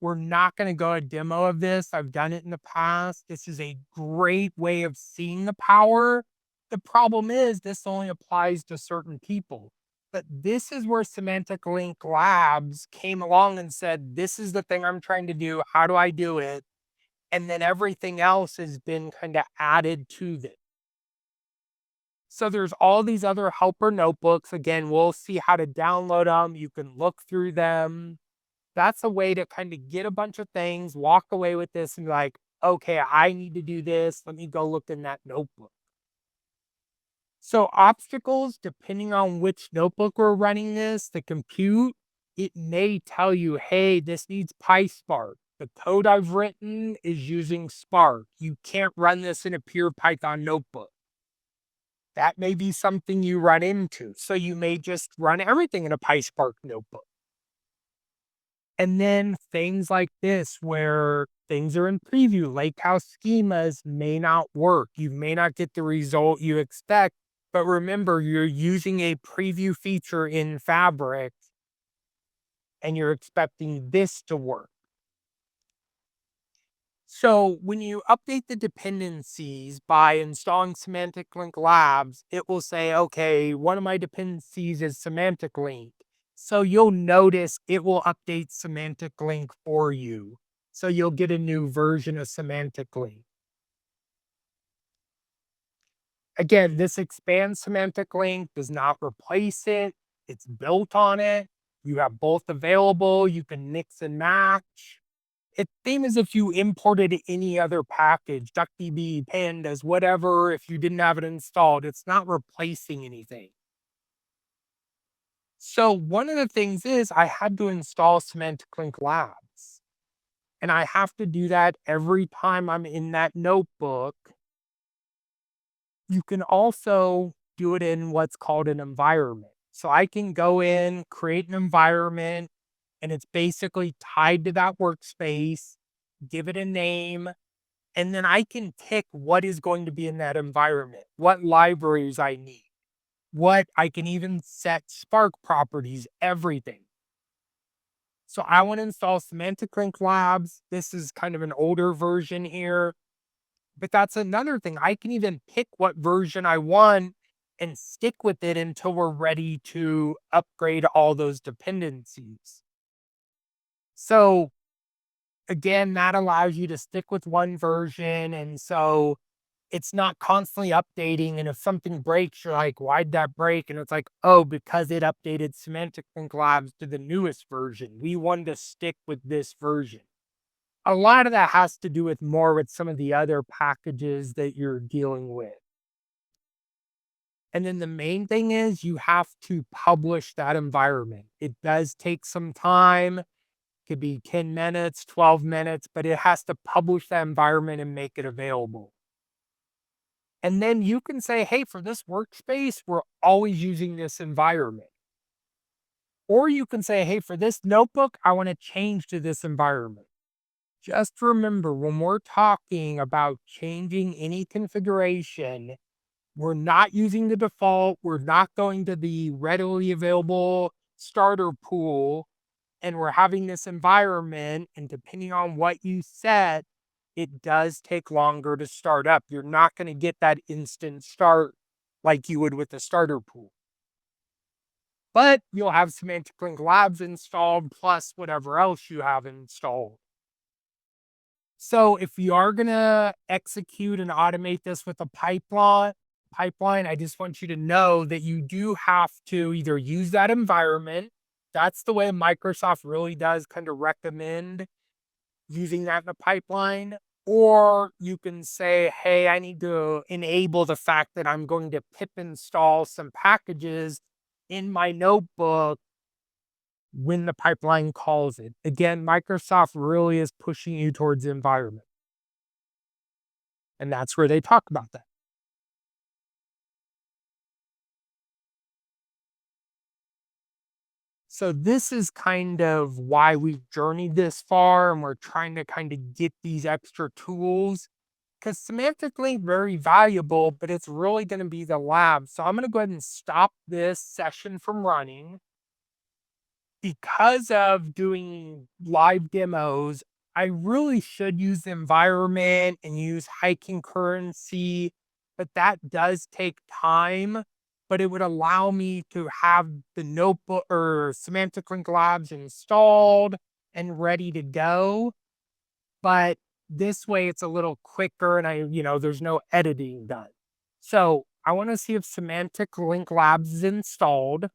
We're not going to go a demo of this. I've done it in the past. This is a great way of seeing the power. The problem is this only applies to certain people. But this is where Semantic Link Labs came along and said, this is the thing I'm trying to do. How do I do it? And then everything else has been kind of added to this. So there's all these other helper notebooks. Again, we'll see how to download them. You can look through them. That's a way to kind of get a bunch of things, walk away with this and be like, okay, I need to do this. Let me go look in that notebook. So obstacles, depending on which notebook we're running this, the compute, it may tell you, hey, this needs PySpark. The code I've written is using Spark. You can't run this in a pure Python notebook. That may be something you run into. So you may just run everything in a PySpark notebook. And then things like this, where things are in preview, lakehouse schemas may not work. You may not get the result you expect. But remember, you're using a preview feature in Fabric and you're expecting this to work. So when you update the dependencies by installing Semantic Link Labs, it will say, okay, one of my dependencies is Semantic Link. So you'll notice it will update Semantic Link for you. So you'll get a new version of Semantic Link. Again, this expands Semantic Link, does not replace it. It's built on it. You have both available. You can mix and match. It's same as if you imported any other package, DuckDB, Pandas, whatever, if you didn't have it installed. It's not replacing anything. So one of the things is I had to install Semantic Link Labs. And I have to do that every time I'm in that notebook. You can also do it in what's called an environment. So I can go in, create an environment, and it's basically tied to that workspace, give it a name, and then I can pick what is going to be in that environment, what libraries I need, what I can even set Spark properties, everything. So I want to install Semantic Link Labs. This is kind of an older version here. But that's another thing. I can even pick what version I want and stick with it until we're ready to upgrade all those dependencies. So again, that allows you to stick with one version. And so it's not constantly updating. And if something breaks, you're like, why'd that break? And it's like, oh, because it updated Semantic Link Labs to the newest version. We wanted to stick with this version. A lot of that has to do with more with some of the other packages that you're dealing with. And then the main thing is you have to publish that environment. It does take some time. It could be 10 minutes, 12 minutes, but it has to publish that environment and make it available. And then you can say, hey, for this workspace, we're always using this environment. Or you can say, hey, for this notebook, I want to change to this environment. Just remember, when we're talking about changing any configuration, we're not using the default. We're not going to the readily available starter pool. And we're having this environment. And depending on what you set, it does take longer to start up. You're not going to get that instant start like you would with the starter pool. But you'll have Semantic Link Labs installed plus whatever else you have installed. So if you are going to execute and automate this with a pipeline, I just want you to know that you do have to either use that environment. That's the way Microsoft really does kind of recommend using that in a pipeline. Or you can say, hey, I need to enable the fact that I'm going to pip install some packages in my notebook when the pipeline calls it. Again, Microsoft really is pushing you towards the environment. And that's where they talk about that. So this is kind of why we've journeyed this far and we're trying to kind of get these extra tools because semantically very valuable, but it's really going to be the lab. So I'm going to go ahead and stop this session from running. Because of doing live demos, I really should use the environment and use high concurrency, but that does take time. But it would allow me to have the notebook or Semantic Link Labs installed and ready to go. But this way it's a little quicker and there's no editing done. So I want to see if Semantic Link Labs is installed.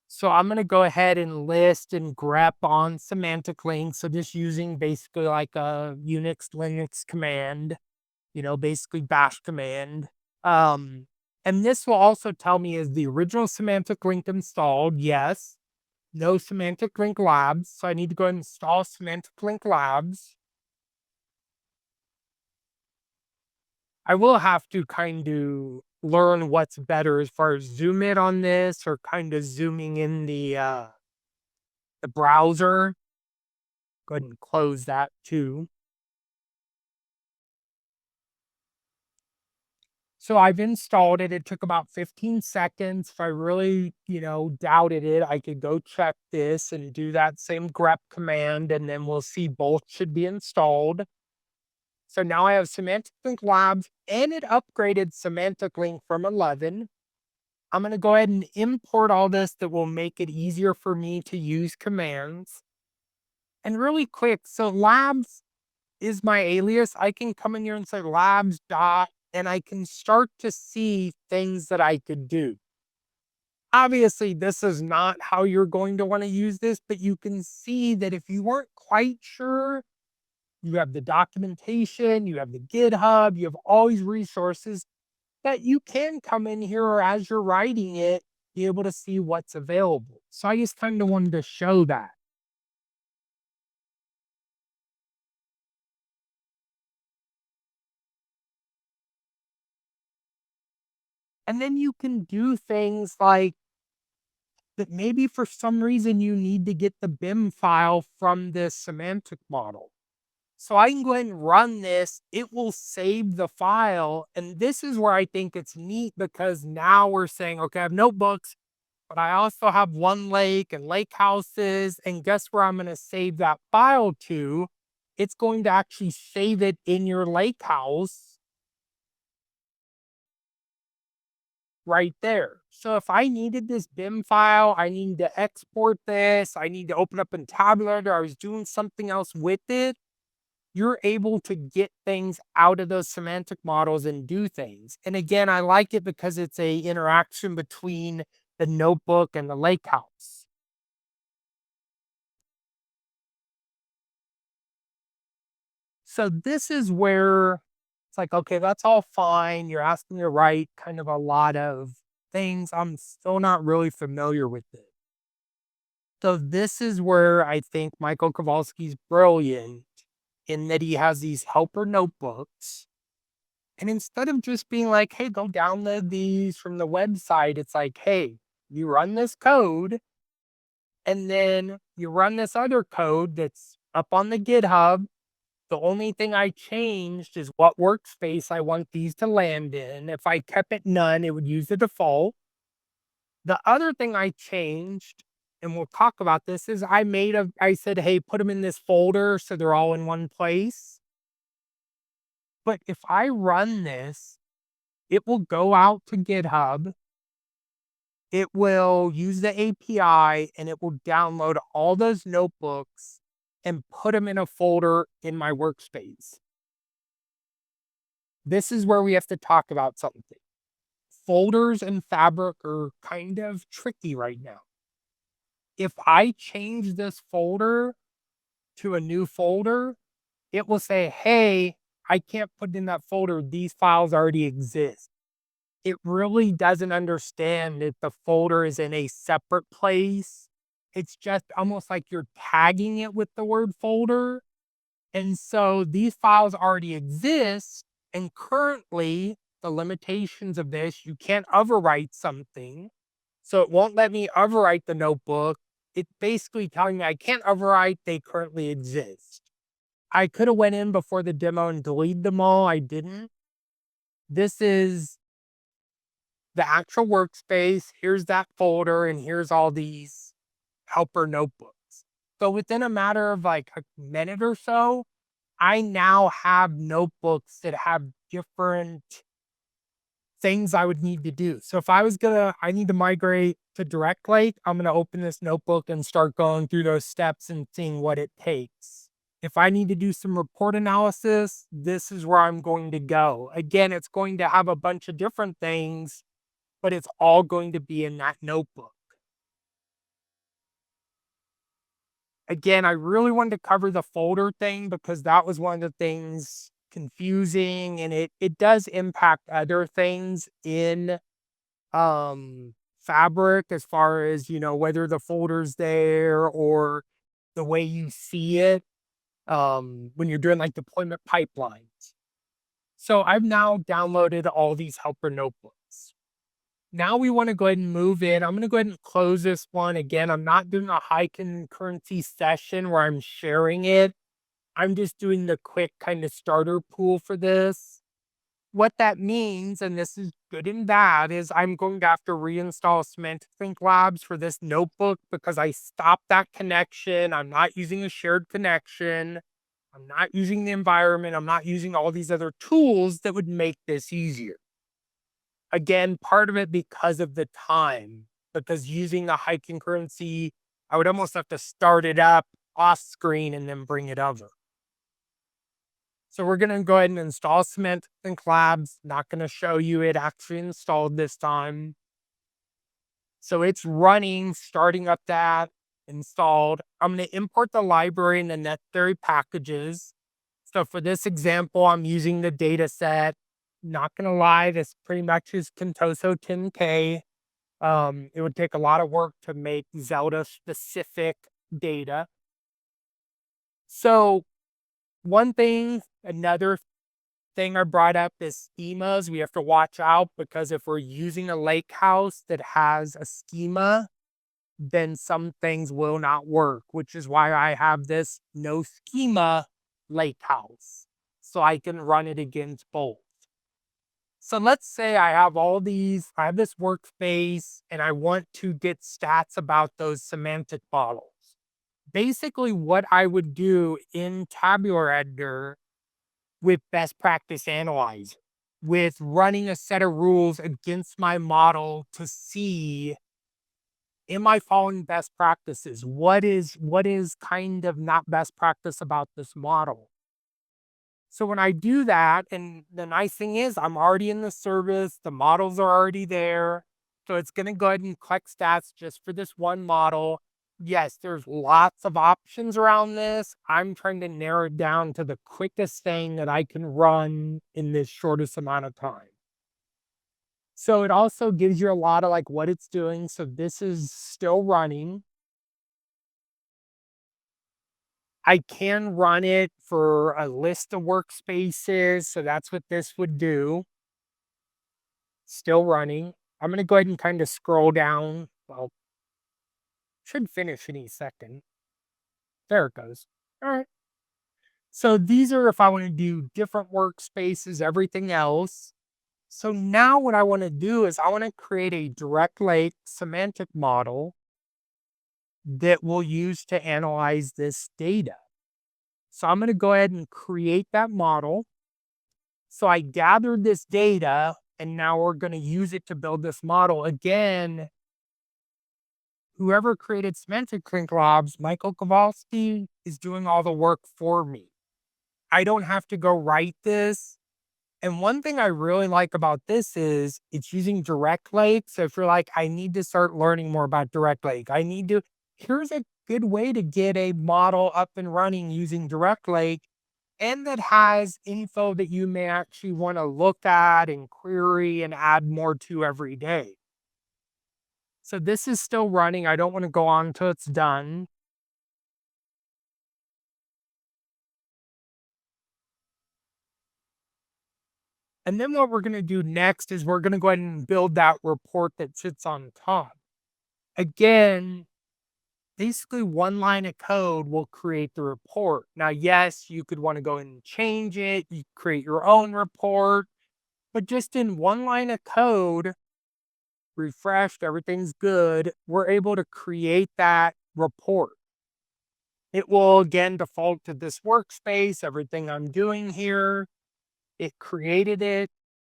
So I'm going to go ahead and list and grep on semantic links. So just using basically like a Unix Linux command, basically bash command. And this will also tell me is the original semantic link installed? Yes. No semantic link labs. So I need to go ahead and install semantic link labs. I will have to kind of learn what's better as far as zoom in on this or kind of zooming in the browser. Go ahead and close that too. So I've installed it. It took about 15 seconds. If I really, doubted it, I could go check this and do that same grep command, and then we'll see both should be installed. So now I have Semantic Link Labs, and it upgraded Semantic Link from 11. I'm going to go ahead and import all this that will make it easier for me to use commands. And really quick, so labs is my alias. I can come in here and say labs dot, and I can start to see things that I could do. Obviously, this is not how you're going to want to use this, but you can see that if you weren't quite sure, you have the documentation, you have the GitHub, you have all these resources that you can come in here or as you're writing it, be able to see what's available. So I just kind of wanted to show that. And then you can do things like that maybe for some reason you need to get the BIM file from this semantic model. So I can go ahead and run this. It will save the file. And this is where I think it's neat because now we're saying, okay, I have notebooks, but I also have one lake and lake houses. And guess where I'm going to save that file to? It's going to actually save it in your lake house right there. So if I needed this BIM file, I need to export this, I need to open up in Tabulator, I was doing something else with it, you're able to get things out of those semantic models and do things. And again, I like it because it's a interaction between the notebook and the lake house. So this is where it's like, okay, that's all fine. You're asking me to write kind of a lot of things. I'm still not really familiar with it. So this is where I think Michael Kowalski's brilliant in that he has these helper notebooks. And instead of just being like, hey, go download these from the website, it's like, hey, you run this code and then you run this other code that's up on the GitHub. The only thing I changed is what workspace I want these to land in. If I kept it none, it would use the default. The other thing I changed, and we'll talk about this, is I said, hey, put them in this folder so they're all in one place. But if I run this, it will go out to GitHub. It will use the API and it will download all those notebooks and put them in a folder in my workspace. This is where we have to talk about something. Folders and Fabric are kind of tricky right now. If I change this folder to a new folder, it will say, hey, I can't put in that folder. These files already exist. It really doesn't understand that the folder is in a separate place. It's just almost like you're tagging it with the word folder. And so these files already exist. And currently, the limitations of this, you can't overwrite something. So it won't let me overwrite the notebook. It's basically telling me I can't overwrite, they currently exist. I could have went in before the demo and deleted them all. I didn't. This is the actual workspace. Here's that folder, and here's all these helper notebooks. So within a matter of like a minute or so, I now have notebooks that have different things I would need to do. So if I need to migrate to Direct Lake, I'm gonna open this notebook and start going through those steps and seeing what it takes. If I need to do some report analysis, this is where I'm going to go. Again, it's going to have a bunch of different things, but it's all going to be in that notebook. Again, I really wanted to cover the folder thing because that was one of the things confusing, and it does impact other things in Fabric as far as, whether the folder's there or the way you see it when you're doing like deployment pipelines. So I've now downloaded all these helper notebooks. Now we want to go ahead and move in. I'm going to go ahead and close this one. Again, I'm not doing a high concurrency session where I'm sharing it. I'm just doing the quick kind of starter pool for this. What that means, and this is good and bad, is I'm going to have to reinstall Semantic Link Labs for this notebook because I stopped that connection. I'm not using a shared connection. I'm not using the environment. I'm not using all these other tools that would make this easier. Again, part of it because of the time, because using the high concurrency, I would almost have to start it up off screen and then bring it over. So we're going to go ahead and install Semantic Link Labs. Not going to show you it actually installed this time. So it's running, starting up that, installed. I'm going to import the library and the necessary packages. So for this example, I'm using the data set. Not going to lie, this pretty much is Contoso 10K. It would take a lot of work to make Zelda specific data. So another thing I brought up is schemas. We have to watch out because if we're using a lake house that has a schema, then some things will not work, which is why I have this no schema lake house. So I can run it against both. So let's say I have this workspace and I want to get stats about those semantic models. Basically what I would do in Tabular Editor with best practice analyzer, with running a set of rules against my model to see, am I following best practices? What is kind of not best practice about this model? So when I do that, and the nice thing is I'm already in the service, the models are already there. So it's going to go ahead and collect stats just for this one model. Yes, there's lots of options around this. I'm trying to narrow it down to the quickest thing that I can run in this shortest amount of time. So it also gives you a lot of like what it's doing. So this is still running. I can run it for a list of workspaces. So that's what this would do. Still running. I'm going to go ahead and kind of scroll down. Well, should finish any second. There it goes. All right. So these are if I want to do different workspaces, everything else. So now what I want to do is I want to create a direct lake semantic model that we'll use to analyze this data. So I'm going to go ahead and create that model. So I gathered this data and now we're going to use it to build this model. Again, whoever created Semantic Link Labs, Michael Kowalski, is doing all the work for me. I don't have to go write this. And one thing I really like about this is it's using Direct Lake. So if you're like, I need to start learning more about Direct Lake, here's a good way to get a model up and running using Direct Lake. And that has info that you may actually want to look at and query and add more to every day. So this is still running. I don't want to go on until it's done. And then what we're going to do next is we're going to go ahead and build that report that sits on top. Again, basically one line of code will create the report. Now, yes, you could want to go and change it. You create your own report, but just in one line of code, refreshed, everything's good, we're able to create that report. It will again default to this workspace, everything I'm doing here. It created it.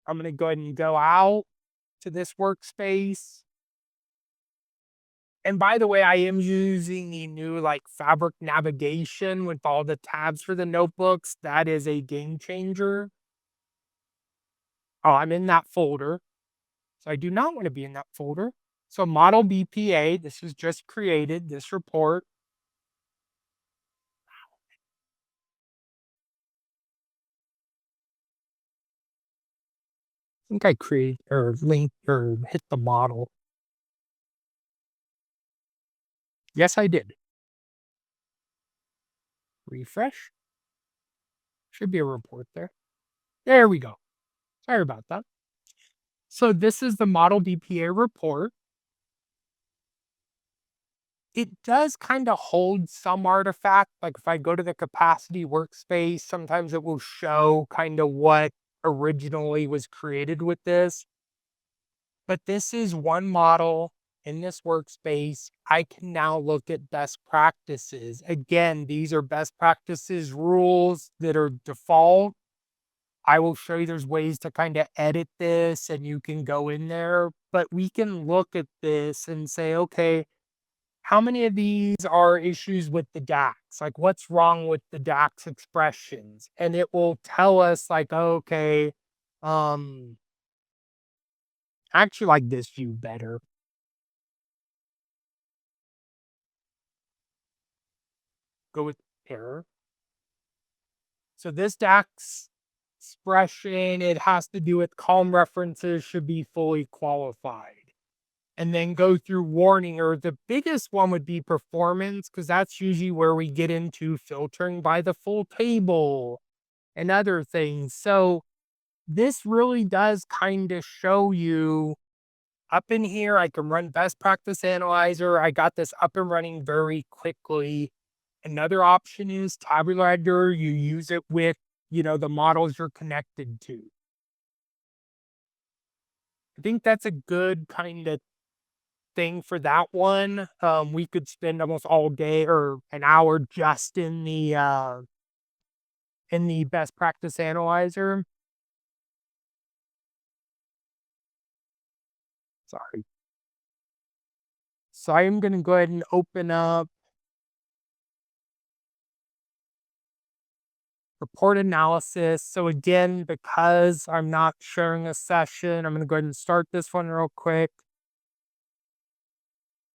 I'm going to go ahead and go out to this workspace. And by the way, I am using the new fabric navigation with all the tabs for the notebooks. That is a game changer. Oh, I'm in that folder. So I do not want to be in that folder. So model BPA, this was just created, this report. I think I create or link or hit the model. Yes, I did. Refresh. Should be a report there. There we go. Sorry about that. So this is the model BPA report. It does kind of hold some artifact. Like if I go to the capacity workspace, sometimes it will show kind of what originally was created with this. But this is one model in this workspace. I can now look at best practices. Again, these are best practices rules that are default. I will show you there's ways to kind of edit this and you can go in there, but we can look at this and say, okay, how many of these are issues with the DAX? Like what's wrong with the DAX expressions? And it will tell us like, okay, I actually like this view better. Go with error. So this DAX expression, it has to do with column references should be fully qualified. And then go through warning, or the biggest one would be performance, because that's usually where we get into filtering by the full table and other things. So this really does kind of show you up in here, I can run best practice analyzer. I got this up and running very quickly. Another option is tabular editor. You use it with, the models you're connected to. I think that's a good kind of thing for that one. We could spend almost all day or an hour just in the best practice analyzer. Sorry. So I am going to go ahead and open up report analysis. So again, because I'm not sharing a session, I'm going to go ahead and start this one real quick.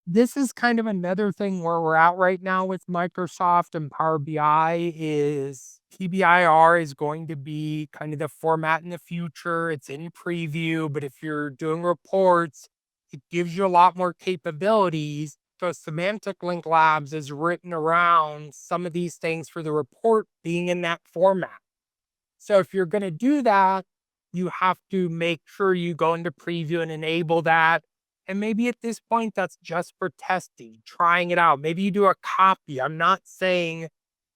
This is kind of another thing where we're at right now with Microsoft and Power BI is PBIR is going to be kind of the format in the future. It's in preview, but if you're doing reports, it gives you a lot more capabilities. So Semantic Link Labs is written around some of these things for the report being in that format. So if you're going to do that, you have to make sure you go into preview and enable that. And maybe at this point, that's just for testing, trying it out. Maybe you do a copy. I'm not saying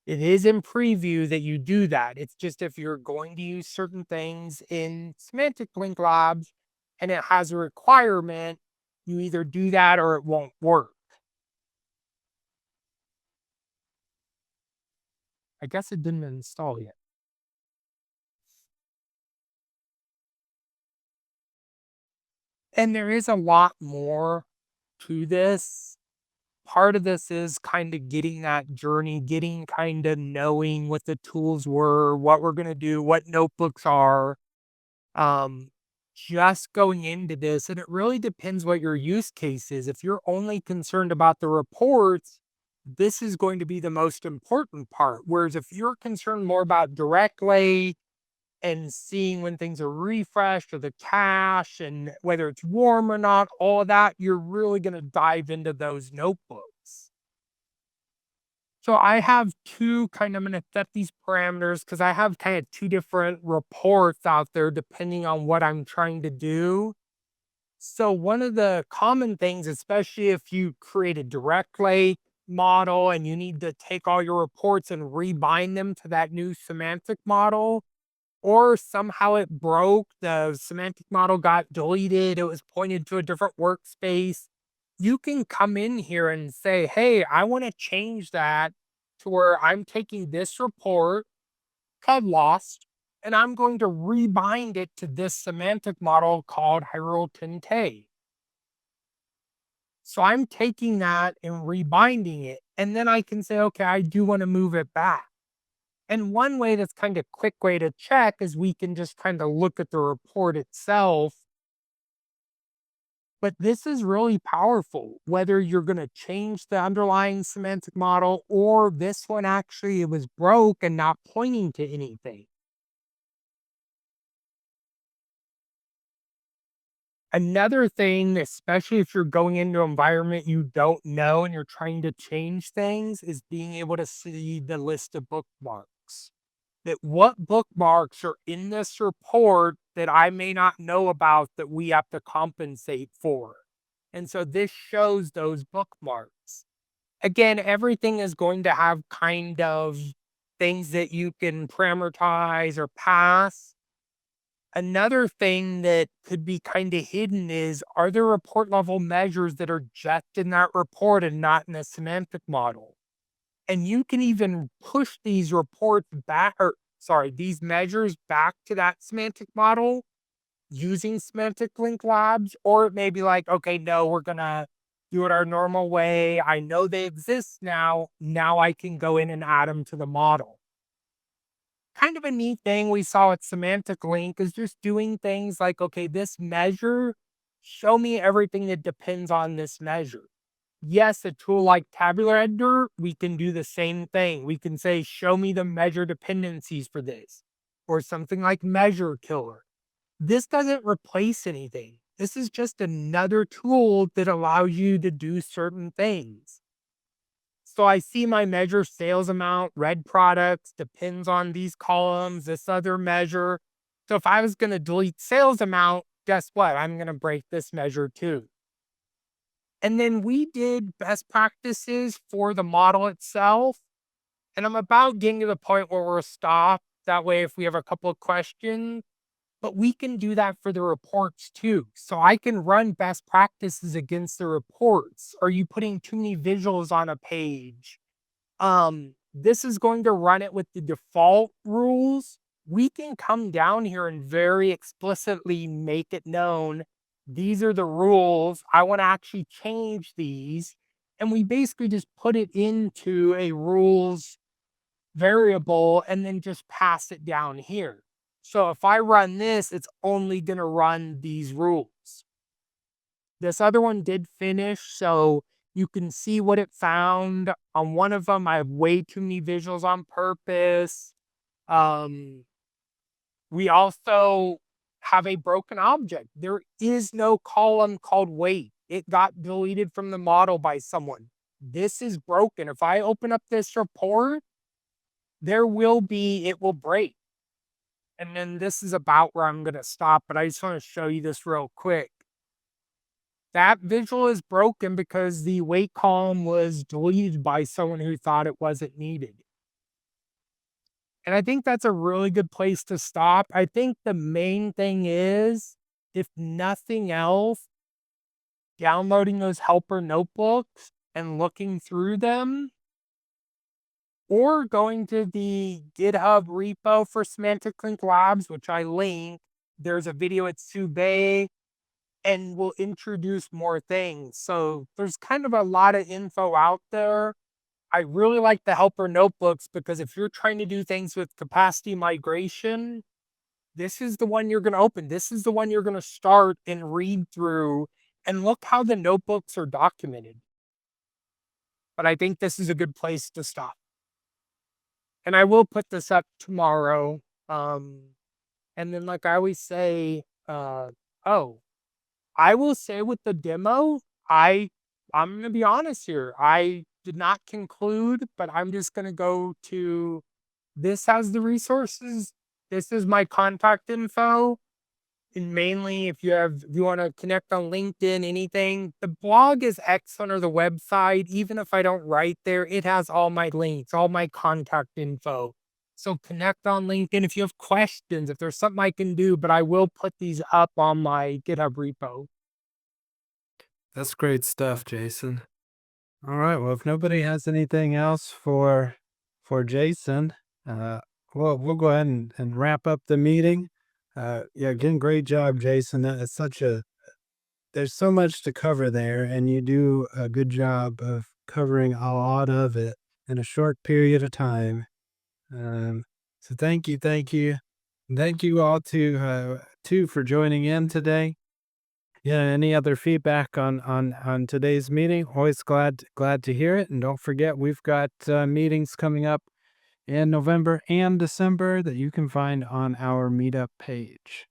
it is in preview that you do that. It's just if you're going to use certain things in Semantic Link Labs and it has a requirement, you either do that or it won't work. I guess it didn't install yet. And there is a lot more to this. part of this is kind of getting that journey, getting kind of knowing what the tools were, what we're going to do, what notebooks are. Um, just going into this, and it really depends what your use case is. If you're only concerned about the reports, this is going to be the most important part. Whereas if you're concerned more about directly and seeing when things are refreshed or the cache and whether it's warm or not, all of that, you're really going to dive into those notebooks. So I have I'm going to set these parameters because I have kind of two different reports out there depending on what I'm trying to do. So one of the common things, especially if you create a direct lake model and you need to take all your reports and rebind them to that new semantic model, or somehow it broke, the semantic model got deleted, it was pointed to a different workspace, you can come in here and say, hey, I want to change that to where I'm taking this report called lost, and I'm going to rebind it to this semantic model called Heraldton K. So I'm taking that and rebinding it, and then I can say, okay, I do want to move it back. And one way that's kind of quick way to check is we can just kind of look at the report itself. But this is really powerful, whether you're going to change the underlying semantic model or this one actually it was broke and not pointing to anything. Another thing, especially if you're going into an environment you don't know and you're trying to change things, is being able to see the list of bookmarks. That what bookmarks are in this report that I may not know about that we have to compensate for. And so this shows those bookmarks. Again, everything is going to have kind of things that you can parameterize or pass. Another thing that could be kind of hidden is, are there report level measures that are just in that report and not in a semantic model? And you can even push these reports back, or sorry, these measures back to that semantic model using Semantic Link Labs, or it may be like, okay, no, we're gonna do it our normal way. I know they exist now. Now I can go in and add them to the model. Kind of a neat thing we saw with Semantic Link is just doing things like, okay, this measure, show me everything that depends on this measure. Yes, a tool like Tabular Editor, we can do the same thing. We can say, show me the measure dependencies for this, or something like Measure Killer. This doesn't replace anything. This is just another tool that allows you to do certain things. So I see my measure sales amount, red products, depends on these columns, this other measure. So if I was going to delete sales amount, guess what? I'm going to break this measure too. And then we did best practices for the model itself. And I'm about getting to the point where we'll stop. That way, if we have a couple of questions, but we can do that for the reports too. So I can run best practices against the reports. Are you putting too many visuals on a page? This is going to run it with the default rules. We can come down here and very explicitly make it known. These are the rules. I want to actually change these. And we basically just put it into a rules variable and then just pass it down here. So if I run this, it's only going to run these rules. This other one did finish, so you can see what it found. On one of them, I have way too many visuals on purpose. We also have a broken object. There is no column called weight. It got deleted from the model by someone. This is broken. If I open up this report, it will break. And then this is about where I'm going to stop, but I just want to show you this real quick. That visual is broken because the weight column was deleted by someone who thought it wasn't needed. And I think that's a really good place to stop. I think the main thing is, if nothing else, downloading those helper notebooks and looking through them, or going to the GitHub repo for Semantic Link Labs, which I link. There's a video at Sube. and we'll introduce more things. So there's kind of a lot of info out there. I really like the helper notebooks because if you're trying to do things with capacity migration, this is the one you're going to open. This is the one you're going to start and read through and look how the notebooks are documented. But I think this is a good place to stop. And I will put this up tomorrow. And then, like I always say, oh, I will say with the demo, I'm gonna be honest here. I did not conclude, but I'm just gonna go to this has the resources. This is my contact info. And mainly if you want to connect on LinkedIn, anything, the blog is excellent or the website. Even if I don't write there, it has all my links, all my contact info. So connect on LinkedIn if you have questions, if there's something I can do, but I will put these up on my GitHub repo. That's great stuff, Jason. All right. Well, if nobody has anything else for Jason, well, we'll go ahead and wrap up the meeting. Yeah, again, great job, Jason. That is such a there's so much to cover there, and you do a good job of covering a lot of it in a short period of time. So thank you, thank you all to for joining in today. Yeah, any other feedback on today's meeting? Always glad to hear it. And don't forget, we've got meetings coming up in November and December that you can find on our meetup page.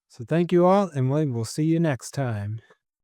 So thank you all, and we'll see you next time.